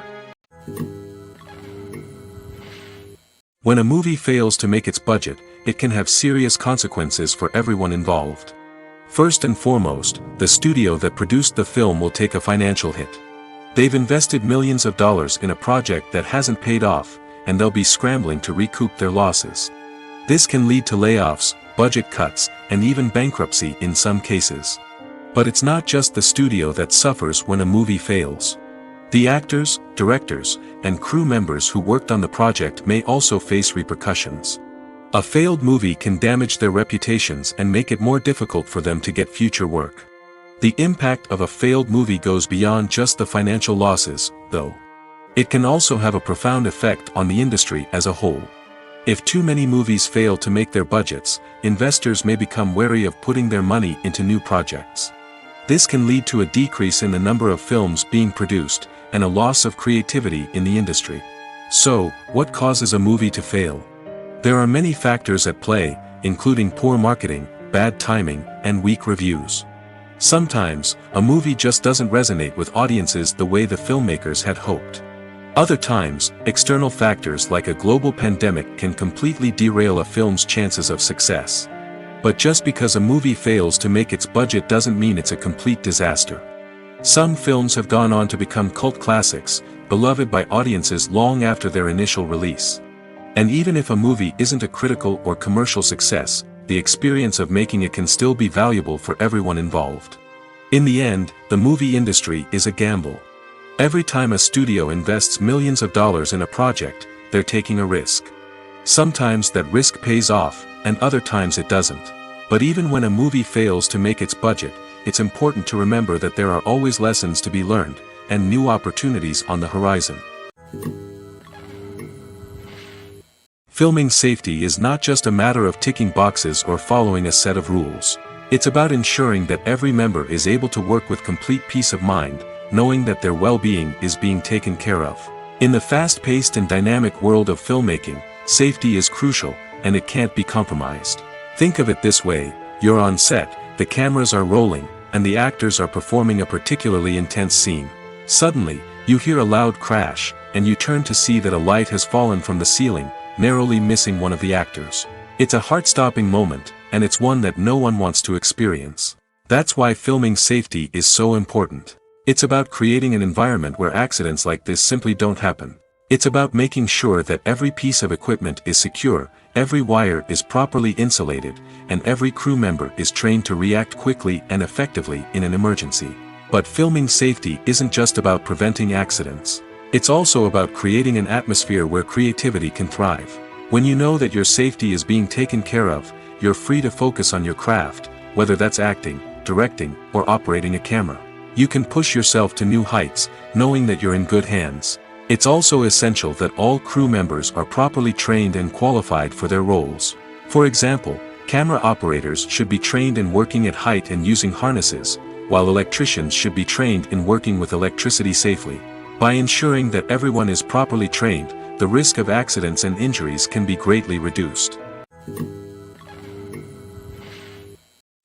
When a movie fails to make its budget, it can have serious consequences for everyone involved. First and foremost, the studio that produced the film will take a financial hit. They've invested millions of dollars in a project that hasn't paid off, and they'll be scrambling to recoup their losses. This can lead to layoffs, budget cuts, and even bankruptcy in some cases. But it's not just the studio that suffers when a movie fails. The actors, directors, and crew members who worked on the project may also face repercussions. A failed movie can damage their reputations and make it more difficult for them to get future work. The impact of a failed movie goes beyond just the financial losses, though. It can also have a profound effect on the industry as a whole. If too many movies fail to make their budgets, investors may become wary of putting their money into new projects. This can lead to a decrease in the number of films being produced, and a loss of creativity in the industry. So, what causes a movie to fail? There are many factors at play, including poor marketing, bad timing, and weak reviews. Sometimes, a movie just doesn't resonate with audiences the way the filmmakers had hoped. Other times, external factors like a global pandemic can completely derail a film's chances of success. But just because a movie fails to make its budget doesn't mean it's a complete disaster. Some films have gone on to become cult classics, beloved by audiences long after their initial release. And even if a movie isn't a critical or commercial success, the experience of making it can still be valuable for everyone involved. In the end, the movie industry is a gamble. Every time a studio invests millions of dollars in a project, they're taking a risk. Sometimes that risk pays off, and other times it doesn't. But even when a movie fails to make its budget, it's important to remember that there are always lessons to be learned, and new opportunities on the horizon. Filming safety is not just a matter of ticking boxes or following a set of rules. It's about ensuring that every member is able to work with complete peace of mind, knowing that their well-being is being taken care of. In the fast-paced and dynamic world of filmmaking, safety is crucial, and it can't be compromised. Think of it this way: you're on set, the cameras are rolling, and the actors are performing a particularly intense scene. Suddenly, you hear a loud crash, and you turn to see that a light has fallen from the ceiling, narrowly missing one of the actors. It's a heart-stopping moment, and it's one that no one wants to experience. That's why filming safety is so important. It's about creating an environment where accidents like this simply don't happen. It's about making sure that every piece of equipment is secure, every wire is properly insulated, and every crew member is trained to react quickly and effectively in an emergency. But filming safety isn't just about preventing accidents. It's also about creating an atmosphere where creativity can thrive. When you know that your safety is being taken care of, you're free to focus on your craft, whether that's acting, directing, or operating a camera. You can push yourself to new heights, knowing that you're in good hands. It's also essential that all crew members are properly trained and qualified for their roles. For example, camera operators should be trained in working at height and using harnesses, while electricians should be trained in working with electricity safely. By ensuring that everyone is properly trained, the risk of accidents and injuries can be greatly reduced.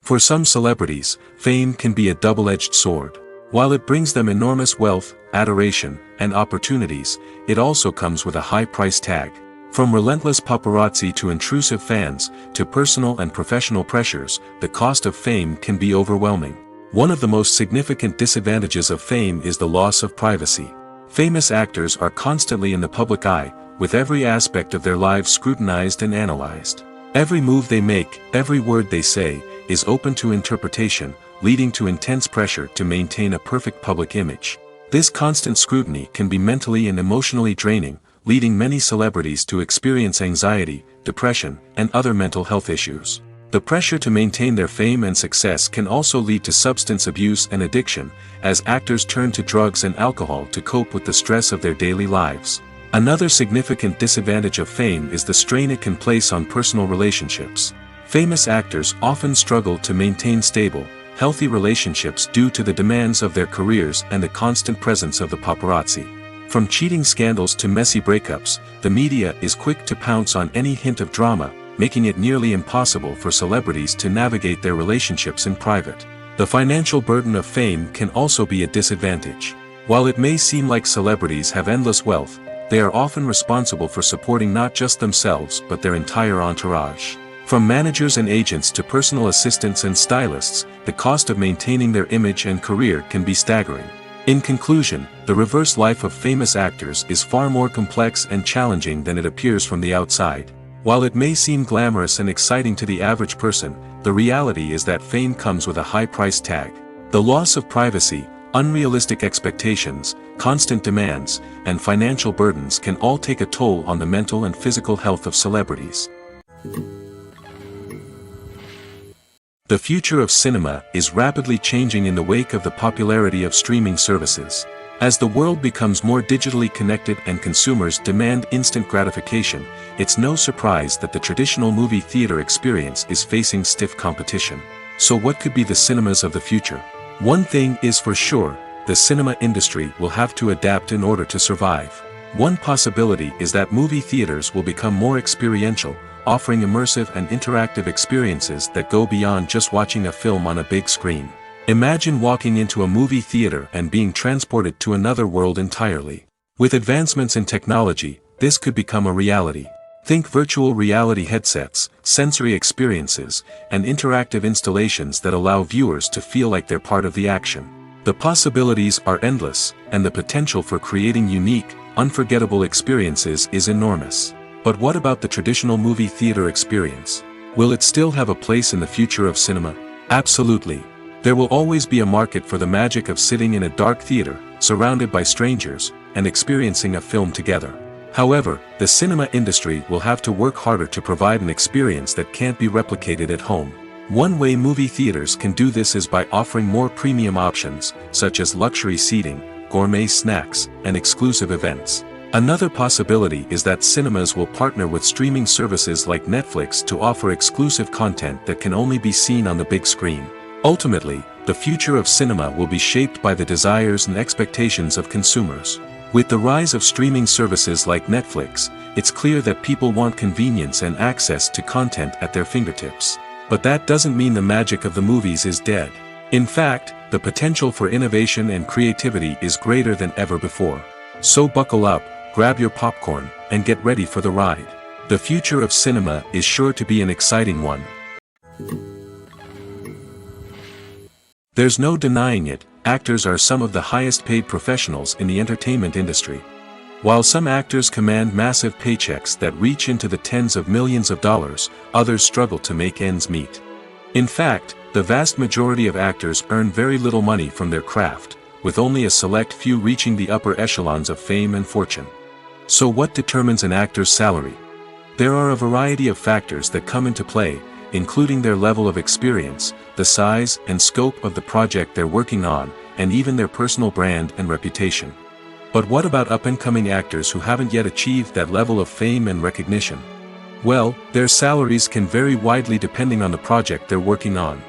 For some celebrities, fame can be a double-edged sword. While it brings them enormous wealth, adoration, and opportunities, it also comes with a high price tag. From relentless paparazzi to intrusive fans, to personal and professional pressures, the cost of fame can be overwhelming. One of the most significant disadvantages of fame is the loss of privacy. Famous actors are constantly in the public eye, with every aspect of their lives scrutinized and analyzed. Every move they make, every word they say, is open to interpretation, leading to intense pressure to maintain a perfect public image. This constant scrutiny can be mentally and emotionally draining, leading many celebrities to experience anxiety, depression, and other mental health issues. The pressure to maintain their fame and success can also lead to substance abuse and addiction, as actors turn to drugs and alcohol to cope with the stress of their daily lives. Another significant disadvantage of fame is the strain it can place on personal relationships. Famous actors often struggle to maintain stable, healthy relationships due to the demands of their careers and the constant presence of the paparazzi. From cheating scandals to messy breakups, the media is quick to pounce on any hint of drama, making it nearly impossible for celebrities to navigate their relationships in private. The financial burden of fame can also be a disadvantage. While it may seem like celebrities have endless wealth, they are often responsible for supporting not just themselves but their entire entourage. From managers and agents to personal assistants and stylists, the cost of maintaining their image and career can be staggering. In conclusion, the reverse life of famous actors is far more complex and challenging than it appears from the outside. While it may seem glamorous and exciting to the average person, the reality is that fame comes with a high price tag. The loss of privacy, unrealistic expectations, constant demands, and financial burdens can all take a toll on the mental and physical health of celebrities. The future of cinema is rapidly changing in the wake of the popularity of streaming services. As the world becomes more digitally connected and consumers demand instant gratification, it's no surprise that the traditional movie theater experience is facing stiff competition. So what could be the cinemas of the future? One thing is for sure, the cinema industry will have to adapt in order to survive. One possibility is that movie theaters will become more experiential, offering immersive and interactive experiences that go beyond just watching a film on a big screen. Imagine walking into a movie theater and being transported to another world entirely. With advancements in technology, this could become a reality. Think virtual reality headsets, sensory experiences, and interactive installations that allow viewers to feel like they're part of the action. The possibilities are endless, and the potential for creating unique, unforgettable experiences is enormous. But what about the traditional movie theater experience? Will it still have a place in the future of cinema? Absolutely. There will always be a market for the magic of sitting in a dark theater, surrounded by strangers, and experiencing a film together. However, the cinema industry will have to work harder to provide an experience that can't be replicated at home. One way movie theaters can do this is by offering more premium options, such as luxury seating, gourmet snacks, and exclusive events. Another possibility is that cinemas will partner with streaming services like Netflix to offer exclusive content that can only be seen on the big screen. Ultimately, the future of cinema will be shaped by the desires and expectations of consumers. With the rise of streaming services like Netflix, it's clear that people want convenience and access to content at their fingertips. But that doesn't mean the magic of the movies is dead. In fact, the potential for innovation and creativity is greater than ever before. So buckle up, grab your popcorn, and get ready for the ride. The future of cinema is sure to be an exciting one. There's no denying it, actors are some of the highest paid professionals in the entertainment industry. While some actors command massive paychecks that reach into the tens of millions of dollars, others struggle to make ends meet. In fact, the vast majority of actors earn very little money from their craft, with only a select few reaching the upper echelons of fame and fortune. So what determines an actor's salary? There are a variety of factors that come into play, including their level of experience, the size and scope of the project they're working on, and even their personal brand and reputation. But what about up-and-coming actors who haven't yet achieved that level of fame and recognition? Well, their salaries can vary widely depending on the project they're working on.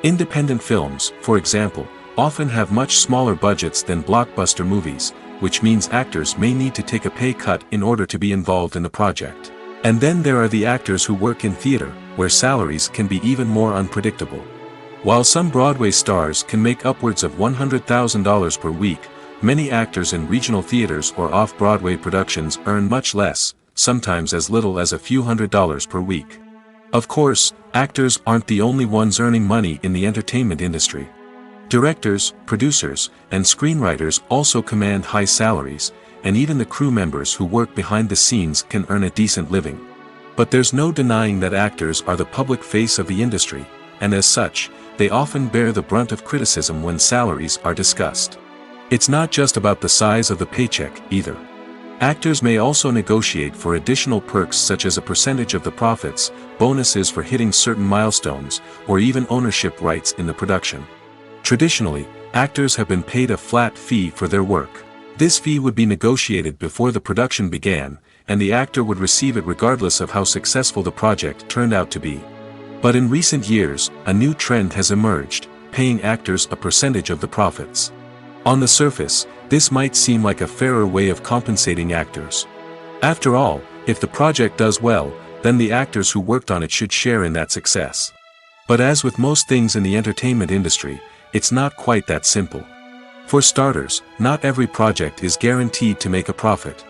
Independent films, for example, often have much smaller budgets than blockbuster movies, which means actors may need to take a pay cut in order to be involved in the project. And then there are the actors who work in theater, where salaries can be even more unpredictable. While some Broadway stars can make upwards of $100,000 per week, many actors in regional theaters or off-Broadway productions earn much less, sometimes as little as a few $100s per week. Of course, actors aren't the only ones earning money in the entertainment industry. Directors, producers, and screenwriters also command high salaries, and even the crew members who work behind the scenes can earn a decent living. But there's no denying that actors are the public face of the industry, and as such, they often bear the brunt of criticism when salaries are discussed. It's not just about the size of the paycheck, either. Actors may also negotiate for additional perks such as a percentage of the profits, bonuses for hitting certain milestones, or even ownership rights in the production. Traditionally, actors have been paid a flat fee for their work. This fee would be negotiated before the production began, and the actor would receive it regardless of how successful the project turned out to be. But in recent years, a new trend has emerged, paying actors a percentage of the profits. On the surface, this might seem like a fairer way of compensating actors. After all, if the project does well, then the actors who worked on it should share in that success. But as with most things in the entertainment industry, it's not quite that simple. For starters, not every project is guaranteed to make a profit.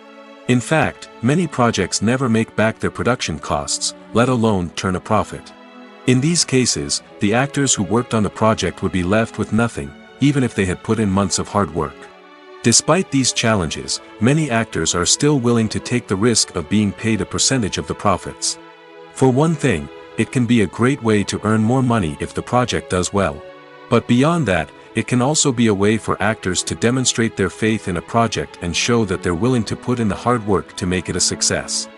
In fact, many projects never make back their production costs, let alone turn a profit. In these cases, the actors who worked on the project would be left with nothing, even if they had put in months of hard work. Despite these challenges, many actors are still willing to take the risk of being paid a percentage of the profits. For one thing, it can be a great way to earn more money if the project does well. But beyond that, it can also be a way for actors to demonstrate their faith in a project and show that they're willing to put in the hard work to make it a success.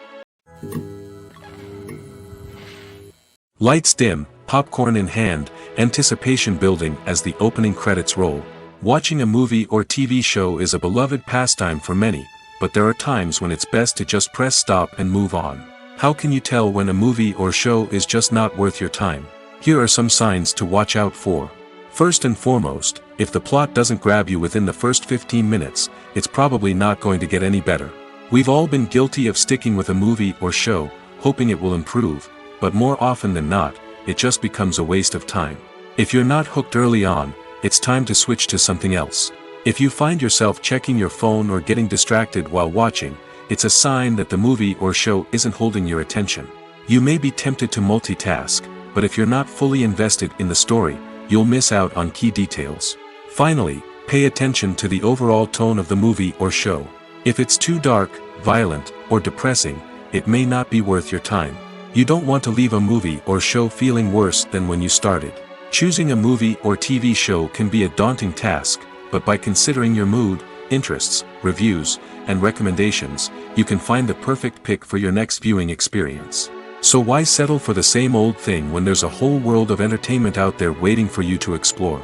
Lights dim, popcorn in hand, anticipation building as the opening credits roll. Watching a movie or TV show is a beloved pastime for many, but there are times when it's best to just press stop and move on. How can you tell when a movie or show is just not worth your time? Here are some signs to watch out for. First and foremost, if the plot doesn't grab you within the first 15 minutes, it's probably not going to get any better. We've all been guilty of sticking with a movie or show, hoping it will improve, but more often than not, it just becomes a waste of time. If you're not hooked early on, it's time to switch to something else. If you find yourself checking your phone or getting distracted while watching, it's a sign that the movie or show isn't holding your attention. You may be tempted to multitask, but if you're not fully invested in the story, you'll miss out on key details. Finally, pay attention to the overall tone of the movie or show. If it's too dark, violent, or depressing, it may not be worth your time. You don't want to leave a movie or show feeling worse than when you started. Choosing a movie or TV show can be a daunting task, but by considering your mood, interests, reviews, and recommendations, you can find the perfect pick for your next viewing experience. So why settle for the same old thing when there's a whole world of entertainment out there waiting for you to explore?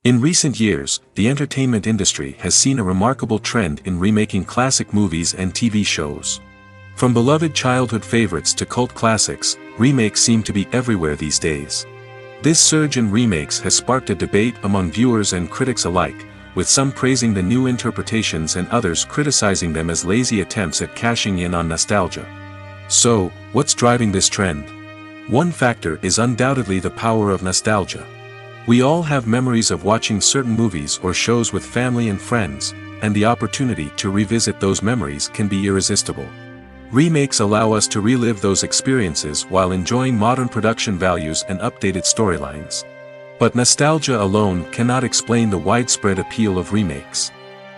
In recent years, the entertainment industry has seen a remarkable trend in remaking classic movies and TV shows. From beloved childhood favorites to cult classics, remakes seem to be everywhere these days. This surge in remakes has sparked a debate among viewers and critics alike, with some praising the new interpretations and others criticizing them as lazy attempts at cashing in on nostalgia. So, what's driving this trend? One factor is undoubtedly the power of nostalgia. We all have memories of watching certain movies or shows with family and friends, and the opportunity to revisit those memories can be irresistible. Remakes allow us to relive those experiences while enjoying modern production values and updated storylines. But nostalgia alone cannot explain the widespread appeal of remakes.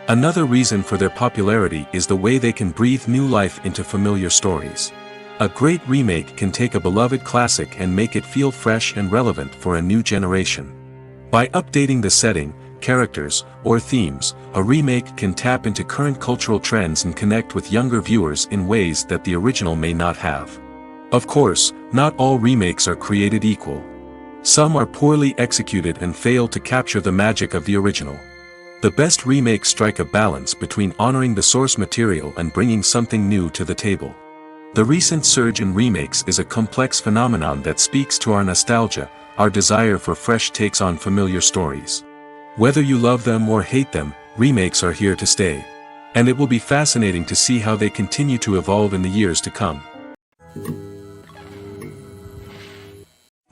Another reason for their popularity is the way they can breathe new life into familiar stories. A great remake can take a beloved classic and make it feel fresh and relevant for a new generation. By updating the setting, characters, or themes, a remake can tap into current cultural trends and connect with younger viewers in ways that the original may not have. Of course, not all remakes are created equal. Some are poorly executed and fail to capture the magic of the original. The best remakes strike a balance between honoring the source material and bringing something new to the table. The recent surge in remakes is a complex phenomenon that speaks to our nostalgia, our desire for fresh takes on familiar stories. Whether you love them or hate them, remakes are here to stay. And it will be fascinating to see how they continue to evolve in the years to come.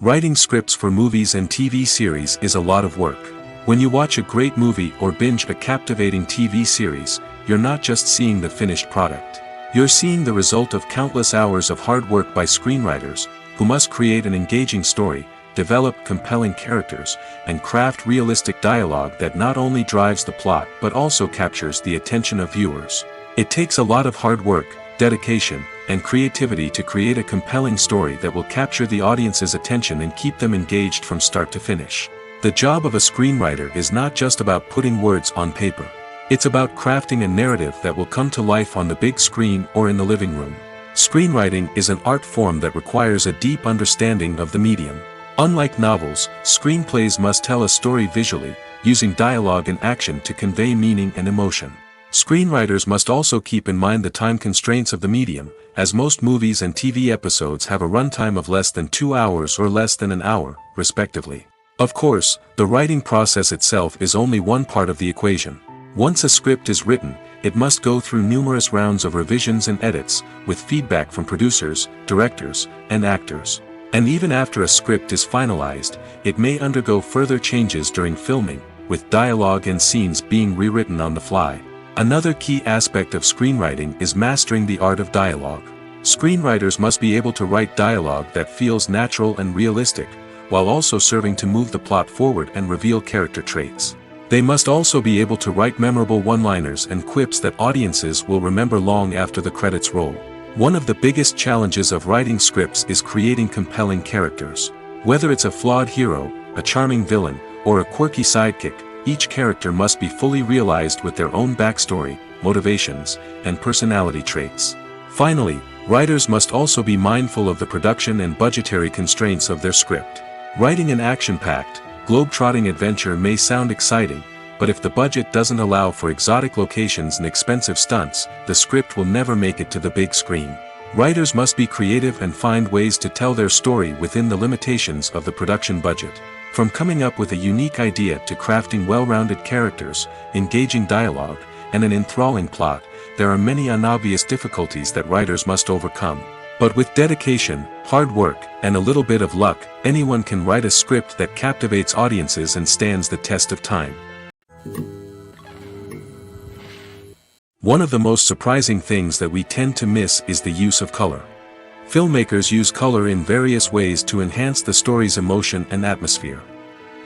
Writing scripts for movies and TV series is a lot of work. When you watch a great movie or binge a captivating TV series, you're not just seeing the finished product. You're seeing the result of countless hours of hard work by screenwriters, who must create an engaging story, develop compelling characters, and craft realistic dialogue that not only drives the plot but also captures the attention of viewers. It takes a lot of hard work, dedication, and creativity to create a compelling story that will capture the audience's attention and keep them engaged from start to finish. The job of a screenwriter is not just about putting words on paper. It's about crafting a narrative that will come to life on the big screen or in the living room. Screenwriting is an art form that requires a deep understanding of the medium. Unlike novels, screenplays must tell a story visually, using dialogue and action to convey meaning and emotion. Screenwriters must also keep in mind the time constraints of the medium, as most movies and TV episodes have a runtime of less than 2 hours or less than an hour, respectively. Of course, the writing process itself is only one part of the equation. Once a script is written, it must go through numerous rounds of revisions and edits, with feedback from producers, directors, and actors. And even after a script is finalized, it may undergo further changes during filming, with dialogue and scenes being rewritten on the fly. Another key aspect of screenwriting is mastering the art of dialogue. Screenwriters must be able to write dialogue that feels natural and realistic, while also serving to move the plot forward and reveal character traits. They must also be able to write memorable one-liners and quips that audiences will remember long after the credits roll. One of the biggest challenges of writing scripts is creating compelling characters. Whether it's a flawed hero, a charming villain, or a quirky sidekick, each character must be fully realized with their own backstory, motivations, and personality traits. Finally, writers must also be mindful of the production and budgetary constraints of their script. Writing an action-packed, globe-trotting adventure may sound exciting, but if the budget doesn't allow for exotic locations and expensive stunts, the script will never make it to the big screen. Writers must be creative and find ways to tell their story within the limitations of the production budget. From coming up with a unique idea to crafting well-rounded characters, engaging dialogue, and an enthralling plot, there are many unobvious difficulties that writers must overcome. But with dedication, hard work, and a little bit of luck, anyone can write a script that captivates audiences and stands the test of time. One of the most surprising things that we tend to miss is the use of color. Filmmakers use color in various ways to enhance the story's emotion and atmosphere.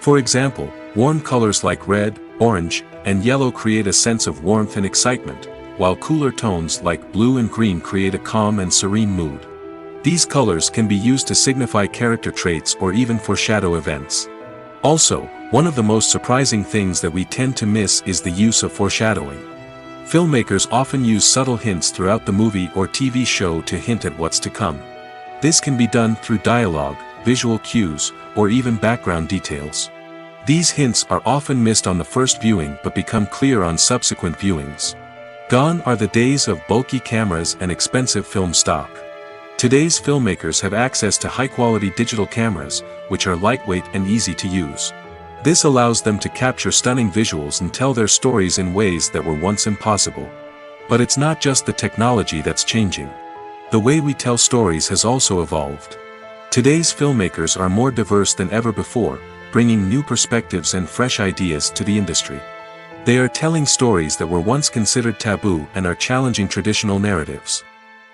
For example, warm colors like red, orange, and yellow create a sense of warmth and excitement, while cooler tones like blue and green create a calm and serene mood. These colors can be used to signify character traits or even foreshadow events. Also, one of the most surprising things that we tend to miss is the use of foreshadowing. Filmmakers often use subtle hints throughout the movie or TV show to hint at what's to come. This can be done through dialogue, visual cues, or even background details. These hints are often missed on the first viewing but become clear on subsequent viewings. Gone are the days of bulky cameras and expensive film stock. Today's filmmakers have access to high-quality digital cameras, which are lightweight and easy to use. This allows them to capture stunning visuals and tell their stories in ways that were once impossible. But it's not just the technology that's changing. The way we tell stories has also evolved. Today's filmmakers are more diverse than ever before, bringing new perspectives and fresh ideas to the industry. They are telling stories that were once considered taboo and are challenging traditional narratives.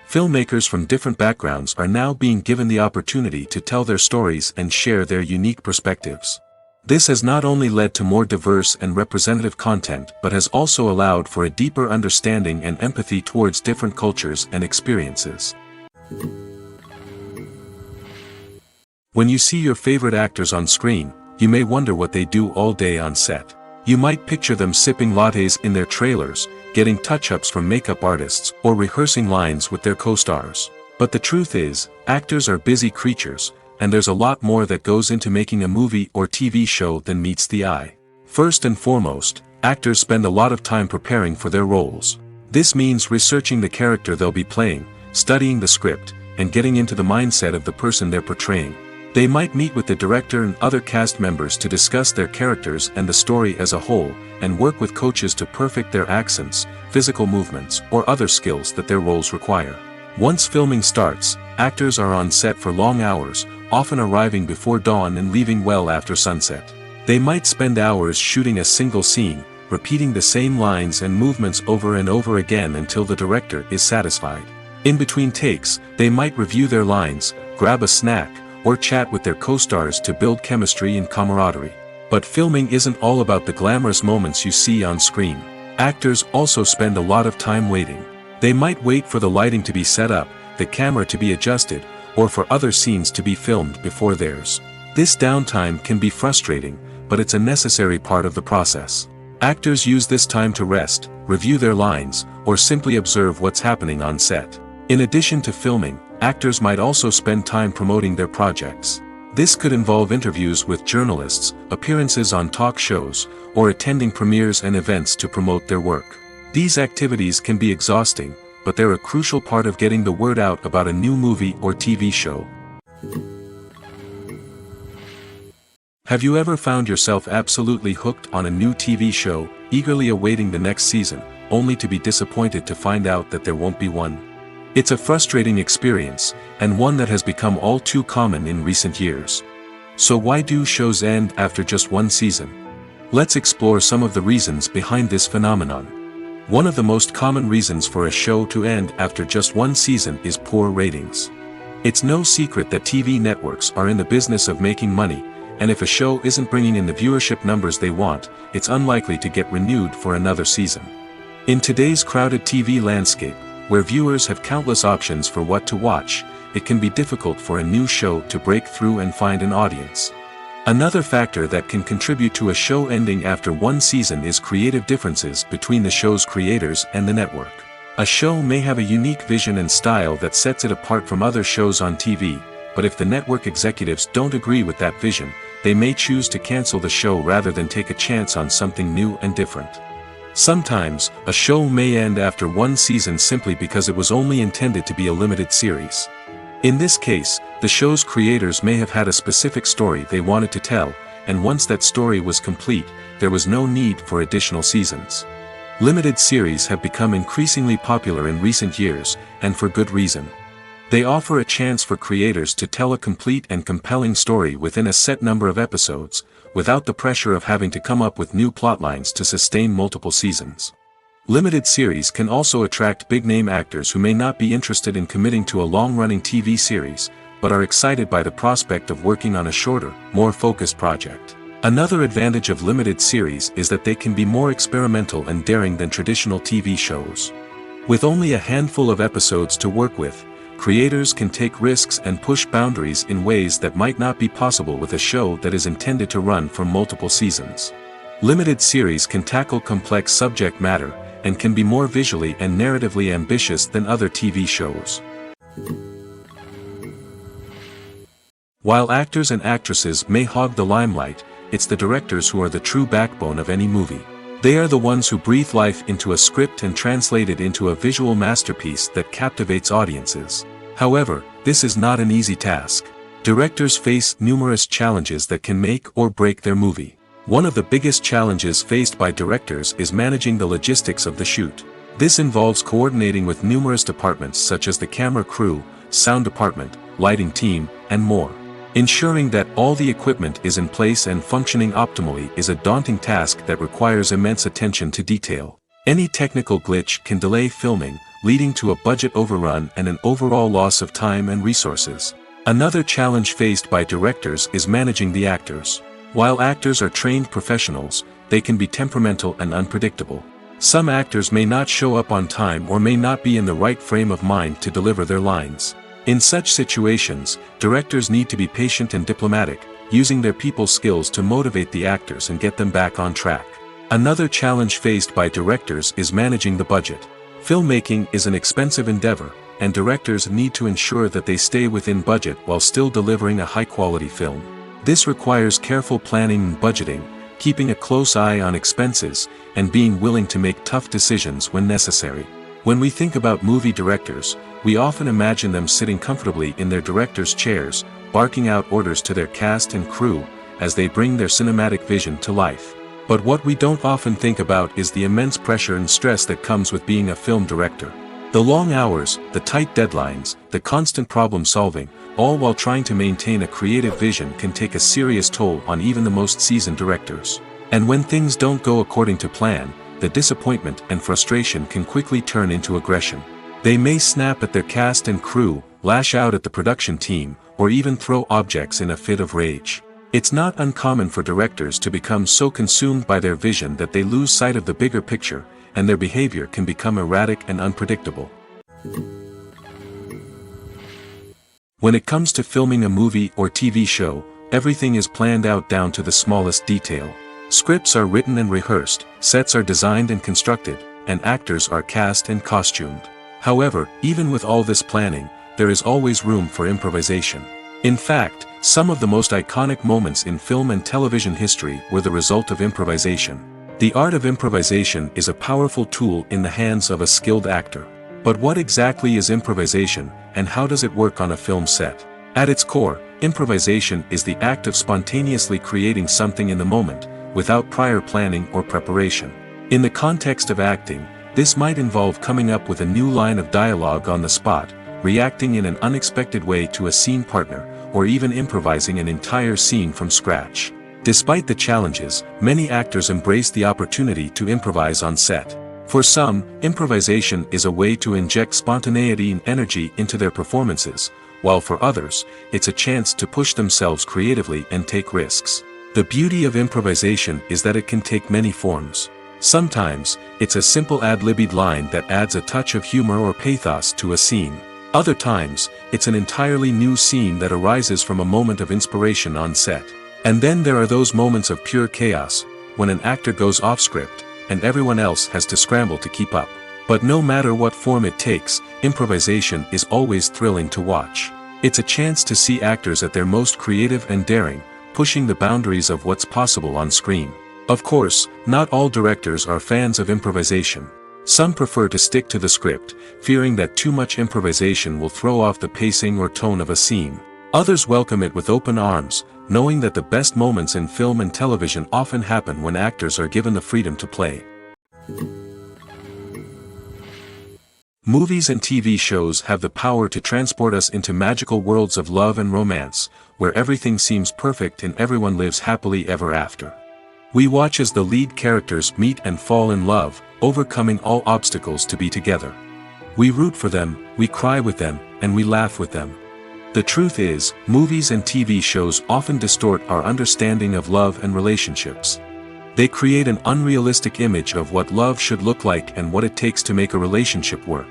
Filmmakers from different backgrounds are now being given the opportunity to tell their stories and share their unique perspectives. This has not only led to more diverse and representative content but has also allowed for a deeper understanding and empathy towards different cultures and experiences. When you see your favorite actors on screen, you may wonder what they do all day on set. You might picture them sipping lattes in their trailers, getting touch-ups from makeup artists, or rehearsing lines with their co-stars. But the truth is, actors are busy creatures, and there's a lot more that goes into making a movie or TV show than meets the eye. First and foremost, actors spend a lot of time preparing for their roles. This means researching the character they'll be playing, studying the script, and getting into the mindset of the person they're portraying. They might meet with the director and other cast members to discuss their characters and the story as a whole, and work with coaches to perfect their accents, physical movements, or other skills that their roles require. Once filming starts, actors are on set for long hours, often arriving before dawn and leaving well after sunset. They might spend hours shooting a single scene, repeating the same lines and movements over and over again until the director is satisfied. In between takes, they might review their lines, grab a snack, or chat with their co-stars to build chemistry and camaraderie. But filming isn't all about the glamorous moments you see on screen. Actors also spend a lot of time waiting. They might wait for the lighting to be set up, the camera to be adjusted, or for other scenes to be filmed before theirs. This downtime can be frustrating, but it's a necessary part of the process. Actors use this time to rest, review their lines, or simply observe what's happening on set. In addition to filming, actors might also spend time promoting their projects. This could involve interviews with journalists, appearances on talk shows, or attending premieres and events to promote their work. These activities can be exhausting, but they're a crucial part of getting the word out about a new movie or TV show. Have you ever found yourself absolutely hooked on a new TV show, eagerly awaiting the next season, only to be disappointed to find out that there won't be one? It's a frustrating experience, and one that has become all too common in recent years. So why do shows end after just one season? Let's explore some of the reasons behind this phenomenon. One of the most common reasons for a show to end after just one season is poor ratings. It's no secret that TV networks are in the business of making money, and if a show isn't bringing in the viewership numbers they want, it's unlikely to get renewed for another season. In today's crowded TV landscape, where viewers have countless options for what to watch, it can be difficult for a new show to break through and find an audience. Another factor that can contribute to a show ending after one season is creative differences between the show's creators and the network. A show may have a unique vision and style that sets it apart from other shows on TV, but if the network executives don't agree with that vision, they may choose to cancel the show rather than take a chance on something new and different. Sometimes, a show may end after one season simply because it was only intended to be a limited series. In this case, the show's creators may have had a specific story they wanted to tell, and once that story was complete, there was no need for additional seasons. Limited series have become increasingly popular in recent years, and for good reason. They offer a chance for creators to tell a complete and compelling story within a set number of episodes, without the pressure of having to come up with new plotlines to sustain multiple seasons. Limited series can also attract big-name actors who may not be interested in committing to a long-running TV series, but are excited by the prospect of working on a shorter, more focused project. Another advantage of limited series is that they can be more experimental and daring than traditional TV shows. With only a handful of episodes to work with, creators can take risks and push boundaries in ways that might not be possible with a show that is intended to run for multiple seasons. Limited series can tackle complex subject matter, and can be more visually and narratively ambitious than other TV shows. While actors and actresses may hog the limelight, it's the directors who are the true backbone of any movie. They are the ones who breathe life into a script and translate it into a visual masterpiece that captivates audiences. However, this is not an easy task. Directors face numerous challenges that can make or break their movie. One of the biggest challenges faced by directors is managing the logistics of the shoot. This involves coordinating with numerous departments such as the camera crew, sound department, lighting team, and more. Ensuring that all the equipment is in place and functioning optimally is a daunting task that requires immense attention to detail. Any technical glitch can delay filming, leading to a budget overrun and an overall loss of time and resources. Another challenge faced by directors is managing the actors. While actors are trained professionals, they can be temperamental and unpredictable. Some actors may not show up on time or may not be in the right frame of mind to deliver their lines. In such situations, directors need to be patient and diplomatic, using their people skills to motivate the actors and get them back on track. Another challenge faced by directors is managing the budget. Filmmaking is an expensive endeavor, and directors need to ensure that they stay within budget while still delivering a high-quality film. This requires careful planning and budgeting, keeping a close eye on expenses, and being willing to make tough decisions when necessary. When we think about movie directors, we often imagine them sitting comfortably in their director's chairs, barking out orders to their cast and crew, as they bring their cinematic vision to life. But what we don't often think about is the immense pressure and stress that comes with being a film director. The long hours, the tight deadlines, the constant problem solving, all while trying to maintain a creative vision can take a serious toll on even the most seasoned directors. And when things don't go according to plan, the disappointment and frustration can quickly turn into aggression. They may snap at their cast and crew, lash out at the production team, or even throw objects in a fit of rage. It's not uncommon for directors to become so consumed by their vision that they lose sight of the bigger picture, and their behavior can become erratic and unpredictable. When it comes to filming a movie or TV show, everything is planned out down to the smallest detail. Scripts are written and rehearsed, sets are designed and constructed, and actors are cast and costumed. However, even with all this planning, there is always room for improvisation. In fact, some of the most iconic moments in film and television history were the result of improvisation. The art of improvisation is a powerful tool in the hands of a skilled actor. But what exactly is improvisation, and how does it work on a film set? At its core, improvisation is the act of spontaneously creating something in the moment, without prior planning or preparation. In the context of acting, this might involve coming up with a new line of dialogue on the spot, reacting in an unexpected way to a scene partner, or even improvising an entire scene from scratch. Despite the challenges, many actors embrace the opportunity to improvise on set. For some, improvisation is a way to inject spontaneity and energy into their performances, while for others, it's a chance to push themselves creatively and take risks. The beauty of improvisation is that it can take many forms. Sometimes, it's a simple ad-libbed line that adds a touch of humor or pathos to a scene. Other times, it's an entirely new scene that arises from a moment of inspiration on set. And then there are those moments of pure chaos, when an actor goes off script, and everyone else has to scramble to keep up. But no matter what form it takes, improvisation is always thrilling to watch. It's a chance to see actors at their most creative and daring, pushing the boundaries of what's possible on screen. Of course, not all directors are fans of improvisation. Some prefer to stick to the script, fearing that too much improvisation will throw off the pacing or tone of a scene. Others welcome it with open arms, knowing that the best moments in film and television often happen when actors are given the freedom to play. Movies and TV shows have the power to transport us into magical worlds of love and romance, where everything seems perfect and everyone lives happily ever after. We watch as the lead characters meet and fall in love, overcoming all obstacles to be together. We root for them, we cry with them, and we laugh with them. The truth is, movies and TV shows often distort our understanding of love and relationships. They create an unrealistic image of what love should look like and what it takes to make a relationship work.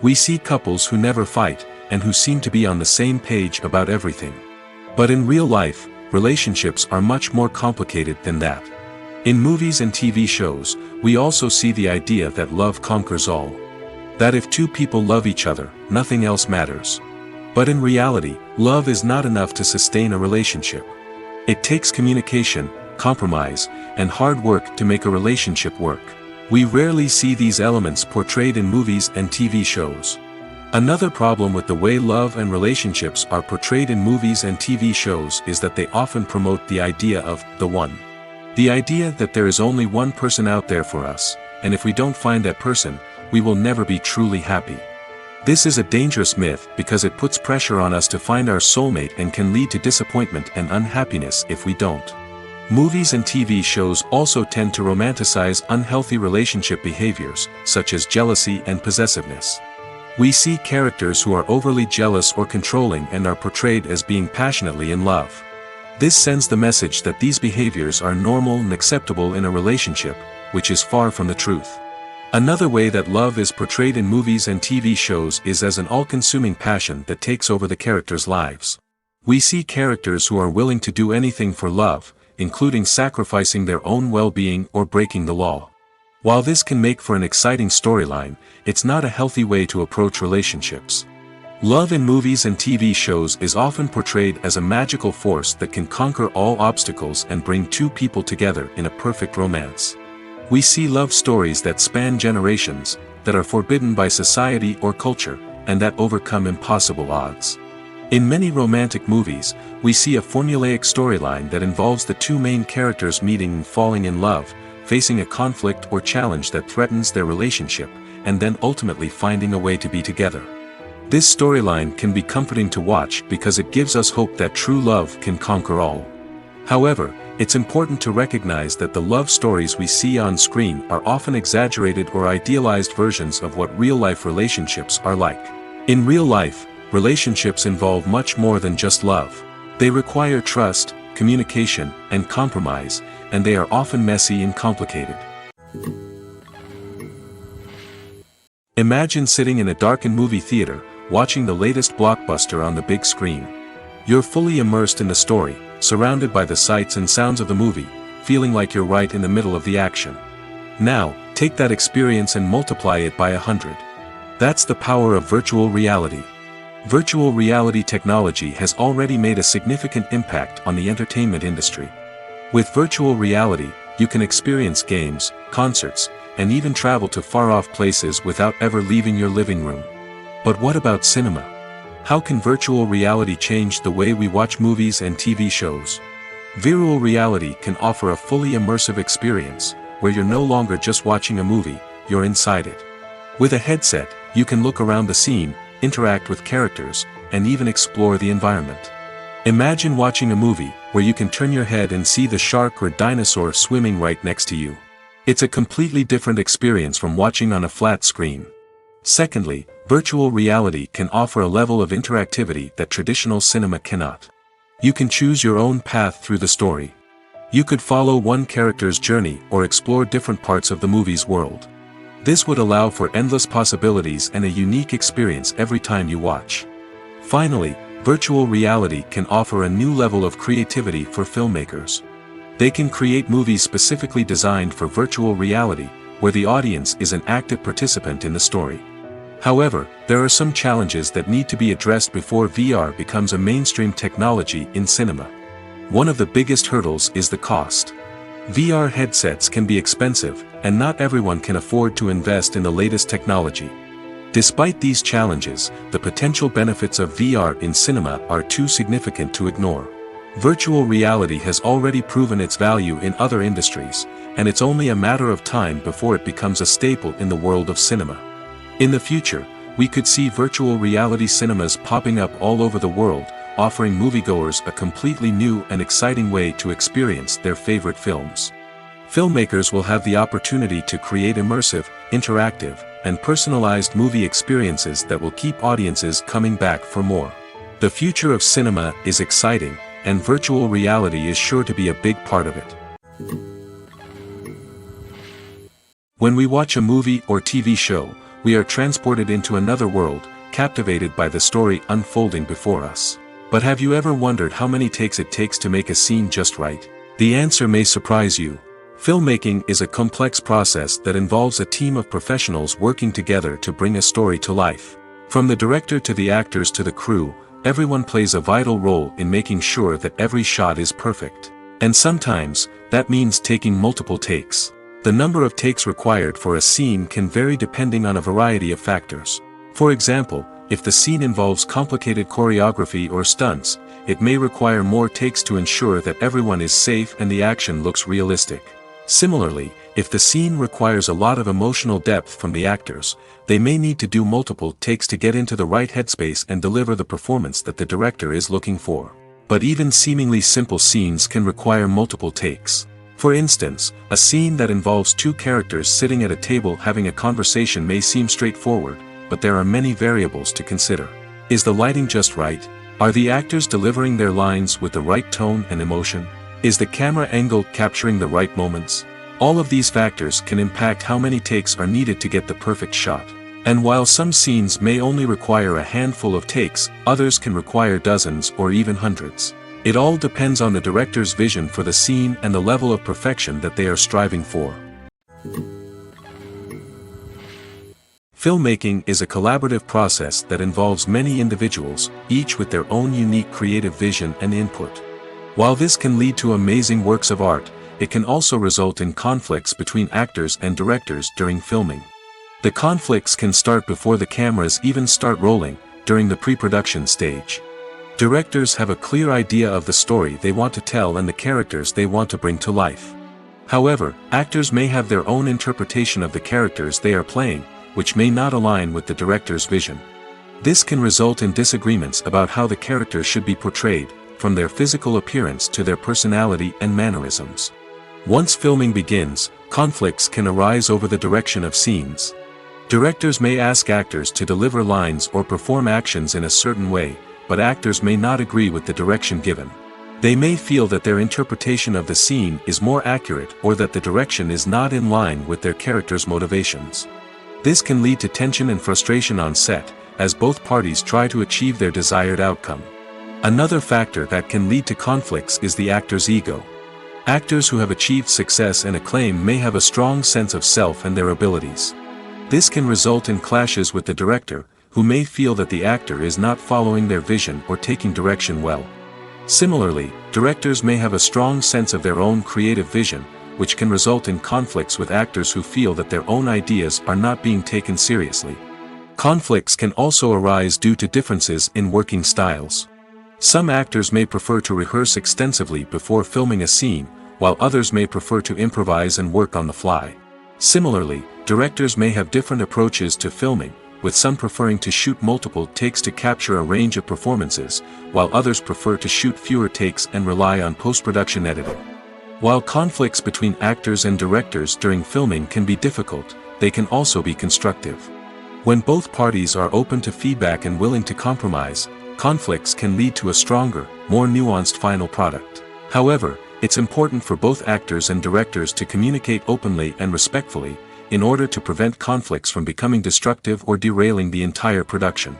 We see couples who never fight, and who seem to be on the same page about everything. But in real life, relationships are much more complicated than that. In movies and TV shows, we also see the idea that love conquers all. That if two people love each other, nothing else matters. But in reality, love is not enough to sustain a relationship. It takes communication, compromise, and hard work to make a relationship work. We rarely see these elements portrayed in movies and TV shows. Another problem with the way love and relationships are portrayed in movies and TV shows is that they often promote the idea of the one. The idea that there is only one person out there for us, and if we don't find that person, we will never be truly happy. This is a dangerous myth because it puts pressure on us to find our soulmate and can lead to disappointment and unhappiness if we don't. Movies and TV shows also tend to romanticize unhealthy relationship behaviors, such as jealousy and possessiveness. We see characters who are overly jealous or controlling and are portrayed as being passionately in love. This sends the message that these behaviors are normal and acceptable in a relationship, which is far from the truth. Another way that love is portrayed in movies and TV shows is as an all-consuming passion that takes over the characters' lives. We see characters who are willing to do anything for love, including sacrificing their own well-being or breaking the law. While this can make for an exciting storyline, it's not a healthy way to approach relationships. Love in movies and TV shows is often portrayed as a magical force that can conquer all obstacles and bring two people together in a perfect romance. We see love stories that span generations, that are forbidden by society or culture, and that overcome impossible odds. In many romantic movies, we see a formulaic storyline that involves the two main characters meeting and falling in love, facing a conflict or challenge that threatens their relationship, and then ultimately finding a way to be together. This storyline can be comforting to watch because it gives us hope that true love can conquer all. However, it's important to recognize that the love stories we see on screen are often exaggerated or idealized versions of what real-life relationships are like. In real life, relationships involve much more than just love. They require trust, communication, and compromise, and they are often messy and complicated. Imagine sitting in a darkened movie theater, watching the latest blockbuster on the big screen. You're fully immersed in the story, surrounded by the sights and sounds of the movie, feeling like you're right in the middle of the action. Now, take that experience and multiply it by 100. That's the power of virtual reality. Virtual reality technology has already made a significant impact on the entertainment industry. With virtual reality, you can experience games, concerts, and even travel to far-off places without ever leaving your living room. But what about cinema? How can virtual reality change the way we watch movies and TV shows? Virtual reality can offer a fully immersive experience, where you're no longer just watching a movie, you're inside it. With a headset, you can look around the scene, interact with characters, and even explore the environment. Imagine watching a movie where you can turn your head and see the shark or dinosaur swimming right next to you. It's a completely different experience from watching on a flat screen. Secondly, virtual reality can offer a level of interactivity that traditional cinema cannot. You can choose your own path through the story. You could follow one character's journey or explore different parts of the movie's world. This would allow for endless possibilities and a unique experience every time you watch. Finally, virtual reality can offer a new level of creativity for filmmakers. They can create movies specifically designed for virtual reality, where the audience is an active participant in the story. However, there are some challenges that need to be addressed before VR becomes a mainstream technology in cinema. One of the biggest hurdles is the cost. VR headsets can be expensive, and not everyone can afford to invest in the latest technology. Despite these challenges, the potential benefits of VR in cinema are too significant to ignore. Virtual reality has already proven its value in other industries, and it's only a matter of time before it becomes a staple in the world of cinema. In the future, we could see virtual reality cinemas popping up all over the world, offering moviegoers a completely new and exciting way to experience their favorite films. Filmmakers will have the opportunity to create immersive, interactive, and personalized movie experiences that will keep audiences coming back for more. The future of cinema is exciting, and virtual reality is sure to be a big part of it. When we watch a movie or TV show, we are transported into another world, captivated by the story unfolding before us. But have you ever wondered how many takes it takes to make a scene just right? The answer may surprise you. Filmmaking is a complex process that involves a team of professionals working together to bring a story to life. From the director to the actors to the crew, everyone plays a vital role in making sure that every shot is perfect. And sometimes, that means taking multiple takes. The number of takes required for a scene can vary depending on a variety of factors. For example, if the scene involves complicated choreography or stunts, it may require more takes to ensure that everyone is safe and the action looks realistic. Similarly, if the scene requires a lot of emotional depth from the actors, they may need to do multiple takes to get into the right headspace and deliver the performance that the director is looking for. But even seemingly simple scenes can require multiple takes. For instance, a scene that involves two characters sitting at a table having a conversation may seem straightforward, but there are many variables to consider. Is the lighting just right? Are the actors delivering their lines with the right tone and emotion? Is the camera angle capturing the right moments? All of these factors can impact how many takes are needed to get the perfect shot. And while some scenes may only require a handful of takes, others can require dozens or even hundreds. It all depends on the director's vision for the scene and the level of perfection that they are striving for. Filmmaking is a collaborative process that involves many individuals, each with their own unique creative vision and input. While this can lead to amazing works of art, it can also result in conflicts between actors and directors during filming. The conflicts can start before the cameras even start rolling, during the pre-production stage. Directors have a clear idea of the story they want to tell and the characters they want to bring to life. However, actors may have their own interpretation of the characters they are playing, which may not align with the director's vision. This can result in disagreements about how the characters should be portrayed, from their physical appearance to their personality and mannerisms. Once filming begins, conflicts can arise over the direction of scenes. Directors may ask actors to deliver lines or perform actions in a certain way, but actors may not agree with the direction given. They may feel that their interpretation of the scene is more accurate or that the direction is not in line with their character's motivations. This can lead to tension and frustration on set, as both parties try to achieve their desired outcome. Another factor that can lead to conflicts is the actor's ego. Actors who have achieved success and acclaim may have a strong sense of self and their abilities. This can result in clashes with the director, who may feel that the actor is not following their vision or taking direction well. Similarly, directors may have a strong sense of their own creative vision, which can result in conflicts with actors who feel that their own ideas are not being taken seriously. Conflicts can also arise due to differences in working styles. Some actors may prefer to rehearse extensively before filming a scene, while others may prefer to improvise and work on the fly. Similarly, directors may have different approaches to filming, with some preferring to shoot multiple takes to capture a range of performances, while others prefer to shoot fewer takes and rely on post-production editing. While conflicts between actors and directors during filming can be difficult, they can also be constructive. When both parties are open to feedback and willing to compromise, conflicts can lead to a stronger, more nuanced final product. However, it's important for both actors and directors to communicate openly and respectfully, in order to prevent conflicts from becoming destructive or derailing the entire production.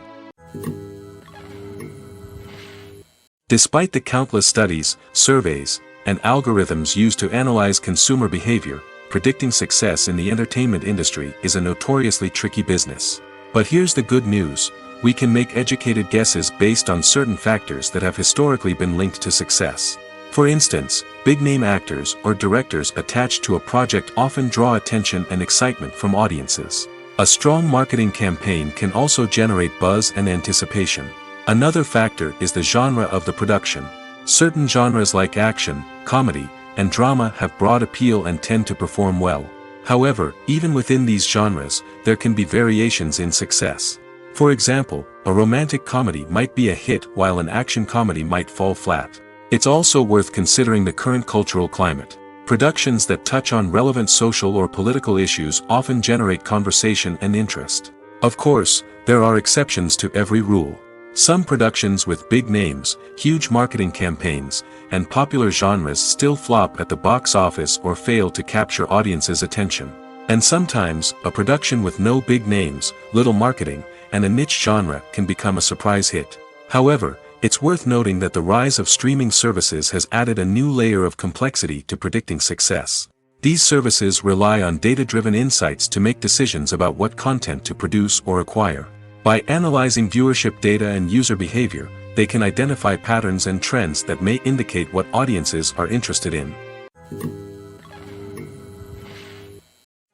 Despite the countless studies, surveys, and algorithms used to analyze consumer behavior, predicting success in the entertainment industry is a notoriously tricky business. But here's the good news: we can make educated guesses based on certain factors that have historically been linked to success. For instance, big-name actors or directors attached to a project often draw attention and excitement from audiences. A strong marketing campaign can also generate buzz and anticipation. Another factor is the genre of the production. Certain genres like action, comedy, and drama have broad appeal and tend to perform well. However, even within these genres, there can be variations in success. For example, a romantic comedy might be a hit while an action comedy might fall flat. It's also worth considering the current cultural climate. Productions that touch on relevant social or political issues often generate conversation and interest. Of course, there are exceptions to every rule. Some productions with big names, huge marketing campaigns, and popular genres still flop at the box office or fail to capture audiences' attention. And sometimes, a production with no big names, little marketing, and a niche genre can become a surprise hit. However, it's worth noting that the rise of streaming services has added a new layer of complexity to predicting success. These services rely on data-driven insights to make decisions about what content to produce or acquire. By analyzing viewership data and user behavior, they can identify patterns and trends that may indicate what audiences are interested in.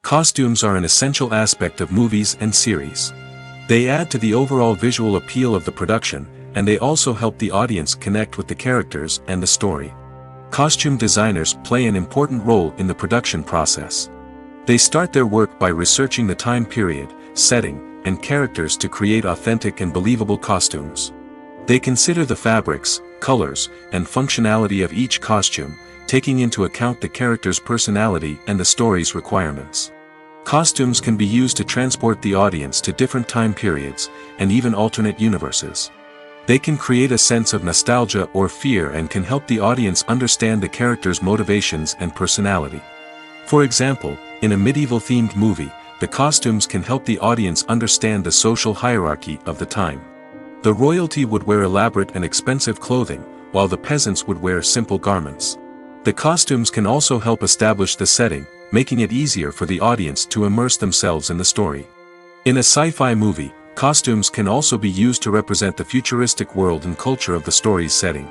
Costumes are an essential aspect of movies and series. They add to the overall visual appeal of the production, and they also help the audience connect with the characters and the story. Costume designers play an important role in the production process. They start their work by researching the time period, setting, and characters to create authentic and believable costumes. They consider the fabrics, colors, and functionality of each costume, taking into account the character's personality and the story's requirements. Costumes can be used to transport the audience to different time periods, and even alternate universes. They can create a sense of nostalgia or fear and can help the audience understand the character's motivations and personality. For example, in a medieval-themed movie, the costumes can help the audience understand the social hierarchy of the time. The royalty would wear elaborate and expensive clothing, while the peasants would wear simple garments. The costumes can also help establish the setting, making it easier for the audience to immerse themselves in the story. In a sci-fi movie, costumes can also be used to represent the futuristic world and culture of the story's setting.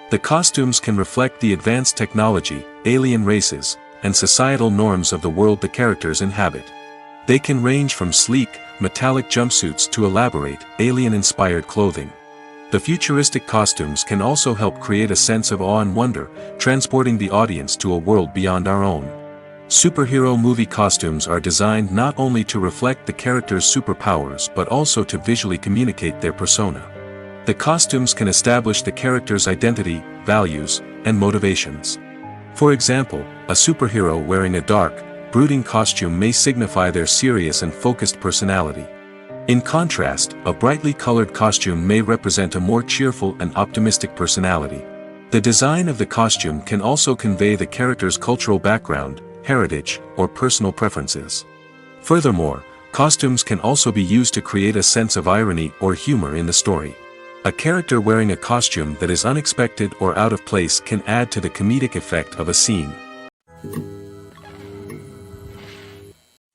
The costumes can reflect the advanced technology, alien races, and societal norms of the world the characters inhabit. They can range from sleek, metallic jumpsuits to elaborate, alien-inspired clothing. The futuristic costumes can also help create a sense of awe and wonder, transporting the audience to a world beyond our own. Superhero movie costumes are designed not only to reflect the character's superpowers but also to visually communicate their persona. The costumes can establish the character's identity, values, and motivations. For example, a superhero wearing a dark, brooding costume may signify their serious and focused personality. In contrast, a brightly colored costume may represent a more cheerful and optimistic personality. The design of the costume can also convey the character's cultural background, heritage, or personal preferences. Furthermore, costumes can also be used to create a sense of irony or humor in the story. A character wearing a costume that is unexpected or out of place can add to the comedic effect of a scene.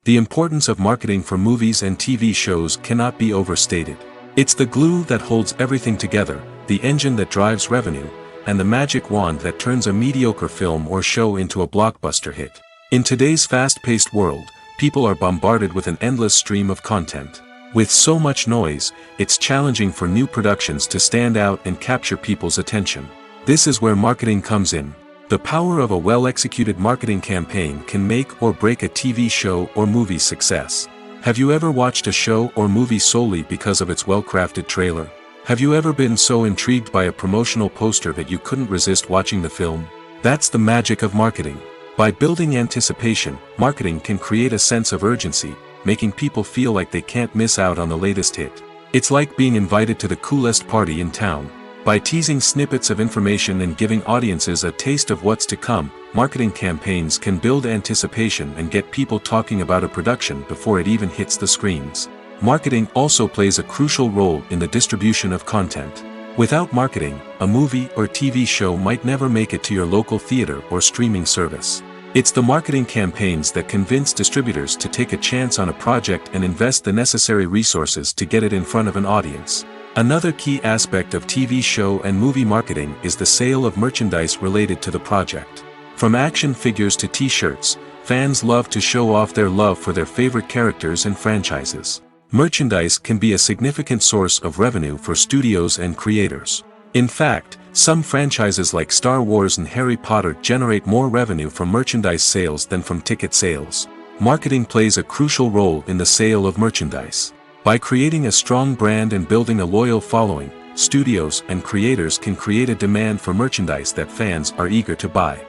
The importance of marketing for movies and TV shows cannot be overstated. It's the glue that holds everything together, the engine that drives revenue, and the magic wand that turns a mediocre film or show into a blockbuster hit. In today's fast-paced world, people are bombarded with an endless stream of content. With so much noise, it's challenging for new productions to stand out and capture people's attention. This is where marketing comes in. The power of a well-executed marketing campaign can make or break a TV show or movie's success. Have you ever watched a show or movie solely because of its well-crafted trailer? Have you ever been so intrigued by a promotional poster that you couldn't resist watching the film? That's the magic of marketing. By building anticipation, marketing can create a sense of urgency, making people feel like they can't miss out on the latest hit. It's like being invited to the coolest party in town. By teasing snippets of information and giving audiences a taste of what's to come, marketing campaigns can build anticipation and get people talking about a production before it even hits the screens. Marketing also plays a crucial role in the distribution of content. Without marketing, a movie or TV show might never make it to your local theater or streaming service. It's the marketing campaigns that convince distributors to take a chance on a project and invest the necessary resources to get it in front of an audience. Another key aspect of TV show and movie marketing is the sale of merchandise related to the project. From action figures to t-shirts, fans love to show off their love for their favorite characters and franchises. Merchandise can be a significant source of revenue for studios and creators. In fact, some franchises like Star Wars and Harry Potter generate more revenue from merchandise sales than from ticket sales. Marketing plays a crucial role in the sale of merchandise. By creating a strong brand and building a loyal following, studios and creators can create a demand for merchandise that fans are eager to buy.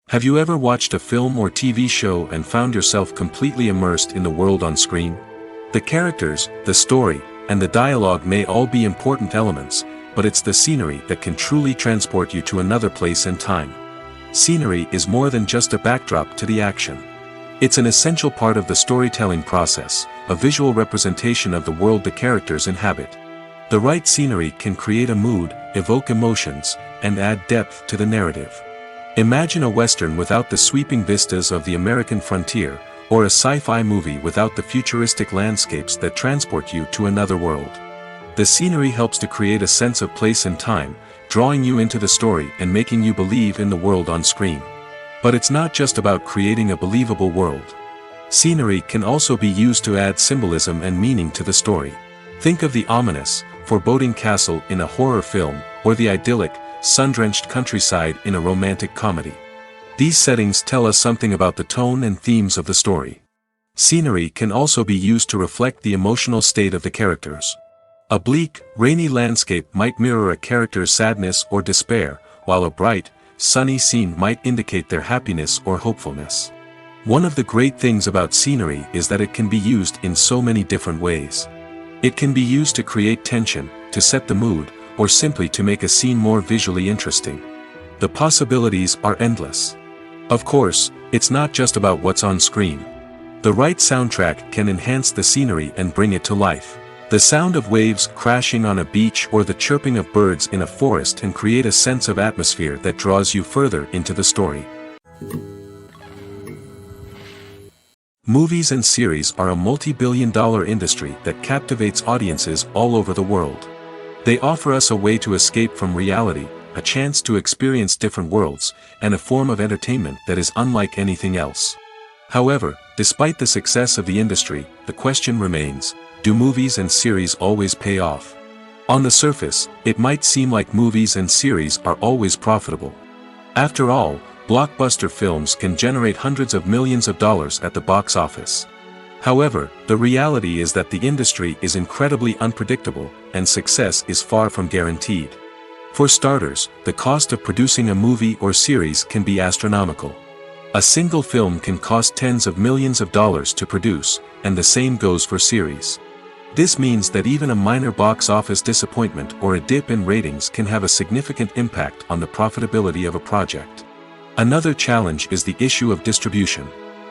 Have you ever watched a film or TV show and found yourself completely immersed in the world on screen? The characters, the story, and the dialogue may all be important elements, but it's the scenery that can truly transport you to another place and time. Scenery is more than just a backdrop to the action. It's an essential part of the storytelling process, a visual representation of the world the characters inhabit. The right scenery can create a mood, evoke emotions, and add depth to the narrative. Imagine a Western without the sweeping vistas of the American frontier, or a sci-fi movie without the futuristic landscapes that transport you to another world. The scenery helps to create a sense of place and time, drawing you into the story and making you believe in the world on screen. But it's not just about creating a believable world. Scenery can also be used to add symbolism and meaning to the story. Think of the ominous, foreboding castle in a horror film, or the idyllic, sun-drenched countryside in a romantic comedy. These settings tell us something about the tone and themes of the story. Scenery can also be used to reflect the emotional state of the characters. A bleak, rainy landscape might mirror a character's sadness or despair, while a bright, sunny scene might indicate their happiness or hopefulness. One of the great things about scenery is that it can be used in so many different ways. It can be used to create tension, to set the mood, or simply to make a scene more visually interesting. The possibilities are endless. Of course, it's not just about what's on screen. The right soundtrack can enhance the scenery and bring it to life. The sound of waves crashing on a beach or the chirping of birds in a forest can create a sense of atmosphere that draws you further into the story. Movies and series are a multi-billion-dollar industry that captivates audiences all over the world. They offer us a way to escape from reality, a chance to experience different worlds, and a form of entertainment that is unlike anything else. However, despite the success of the industry, the question remains, do movies and series always pay off? On the surface, it might seem like movies and series are always profitable. After all, blockbuster films can generate hundreds of millions of dollars at the box office. However, the reality is that the industry is incredibly unpredictable, and success is far from guaranteed. For starters, the cost of producing a movie or series can be astronomical. A single film can cost tens of millions of dollars to produce, and the same goes for series. This means that even a minor box office disappointment or a dip in ratings can have a significant impact on the profitability of a project. Another challenge is the issue of distribution.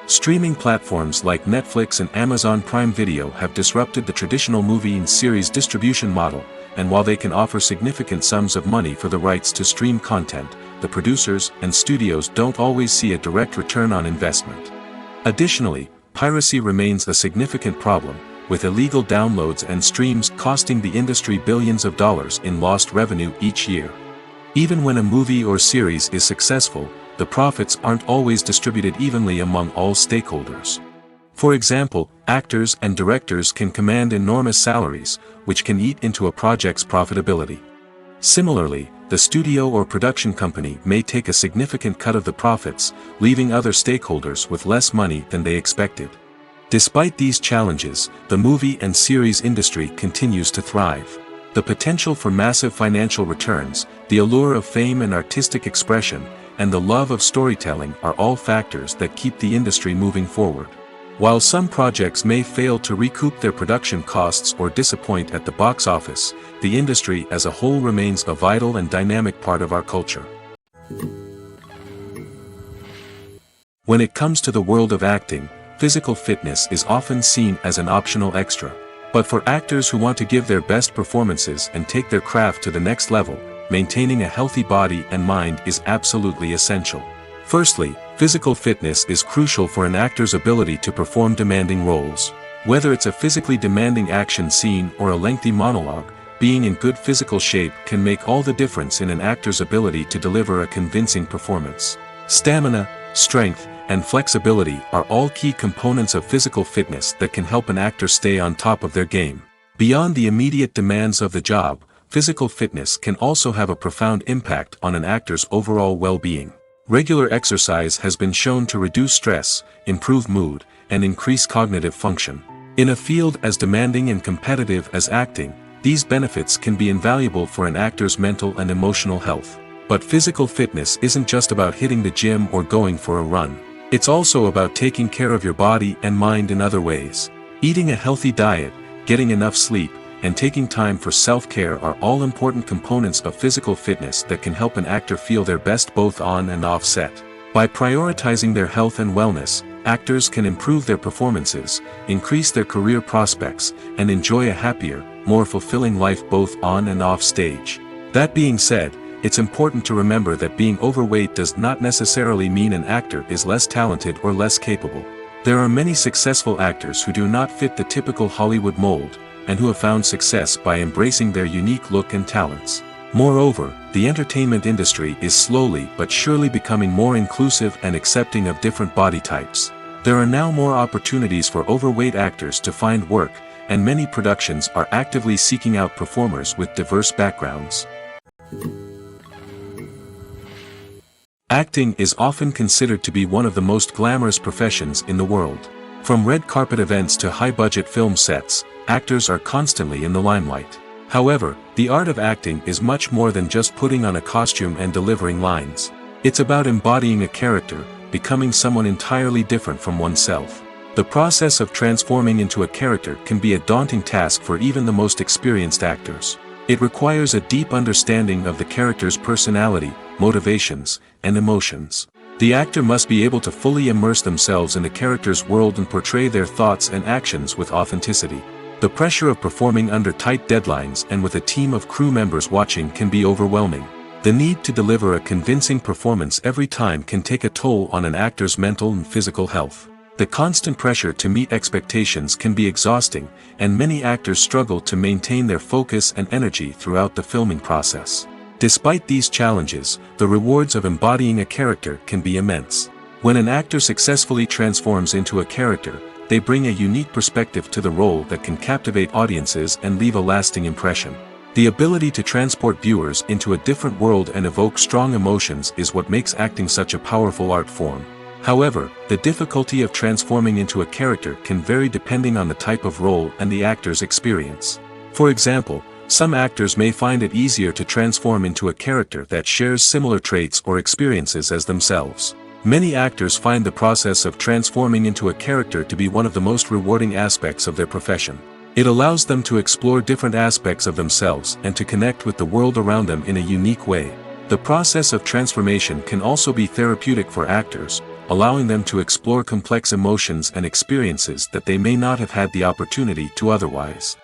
Streaming platforms like Netflix and Amazon Prime Video have disrupted the traditional movie and series distribution model, and while they can offer significant sums of money for the rights to stream content, the producers and studios don't always see a direct return on investment. Additionally, piracy remains a significant problem, with illegal downloads and streams costing the industry billions of dollars in lost revenue each year. Even when a movie or series is successful, the profits aren't always distributed evenly among all stakeholders. For example, actors and directors can command enormous salaries, which can eat into a project's profitability. Similarly, the studio or production company may take a significant cut of the profits, leaving other stakeholders with less money than they expected. Despite these challenges, the movie and series industry continues to thrive. The potential for massive financial returns, the allure of fame and artistic expression, and the love of storytelling are all factors that keep the industry moving forward. While some projects may fail to recoup their production costs or disappoint at the box office, the industry as a whole remains a vital and dynamic part of our culture. When it comes to the world of acting, physical fitness is often seen as an optional extra. But for actors who want to give their best performances and take their craft to the next level, maintaining a healthy body and mind is absolutely essential. Firstly, physical fitness is crucial for an actor's ability to perform demanding roles. Whether it's a physically demanding action scene or a lengthy monologue, being in good physical shape can make all the difference in an actor's ability to deliver a convincing performance. Stamina, strength, and flexibility are all key components of physical fitness that can help an actor stay on top of their game. Beyond the immediate demands of the job, physical fitness can also have a profound impact on an actor's overall well-being. Regular exercise has been shown to reduce stress, improve mood, and increase cognitive function. In a field as demanding and competitive as acting, these benefits can be invaluable for an actor's mental and emotional health. But physical fitness isn't just about hitting the gym or going for a run. It's also about taking care of your body and mind in other ways. Eating a healthy diet, getting enough sleep, and taking time for self-care are all important components of physical fitness that can help an actor feel their best both on and off set. By prioritizing their health and wellness, actors can improve their performances, increase their career prospects, and enjoy a happier, more fulfilling life both on and off stage. That being said, it's important to remember that being overweight does not necessarily mean an actor is less talented or less capable. There are many successful actors who do not fit the typical Hollywood mold, and who have found success by embracing their unique look and talents. Moreover, the entertainment industry is slowly but surely becoming more inclusive and accepting of different body types. There are now more opportunities for overweight actors to find work, and many productions are actively seeking out performers with diverse backgrounds. Acting is often considered to be one of the most glamorous professions in the world. From red carpet events to high-budget film sets, actors are constantly in the limelight. However, the art of acting is much more than just putting on a costume and delivering lines. It's about embodying a character, becoming someone entirely different from oneself. The process of transforming into a character can be a daunting task for even the most experienced actors. It requires a deep understanding of the character's personality, motivations, and emotions. The actor must be able to fully immerse themselves in the character's world and portray their thoughts and actions with authenticity. The pressure of performing under tight deadlines and with a team of crew members watching can be overwhelming. The need to deliver a convincing performance every time can take a toll on an actor's mental and physical health. The constant pressure to meet expectations can be exhausting, and many actors struggle to maintain their focus and energy throughout the filming process. Despite these challenges, the rewards of embodying a character can be immense. When an actor successfully transforms into a character, they bring a unique perspective to the role that can captivate audiences and leave a lasting impression. The ability to transport viewers into a different world and evoke strong emotions is what makes acting such a powerful art form. However, the difficulty of transforming into a character can vary depending on the type of role and the actor's experience. For example, some actors may find it easier to transform into a character that shares similar traits or experiences as themselves. Many actors find the process of transforming into a character to be one of the most rewarding aspects of their profession. It allows them to explore different aspects of themselves and to connect with the world around them in a unique way. The process of transformation can also be therapeutic for actors, allowing them to explore complex emotions and experiences that they may not have had the opportunity to otherwise.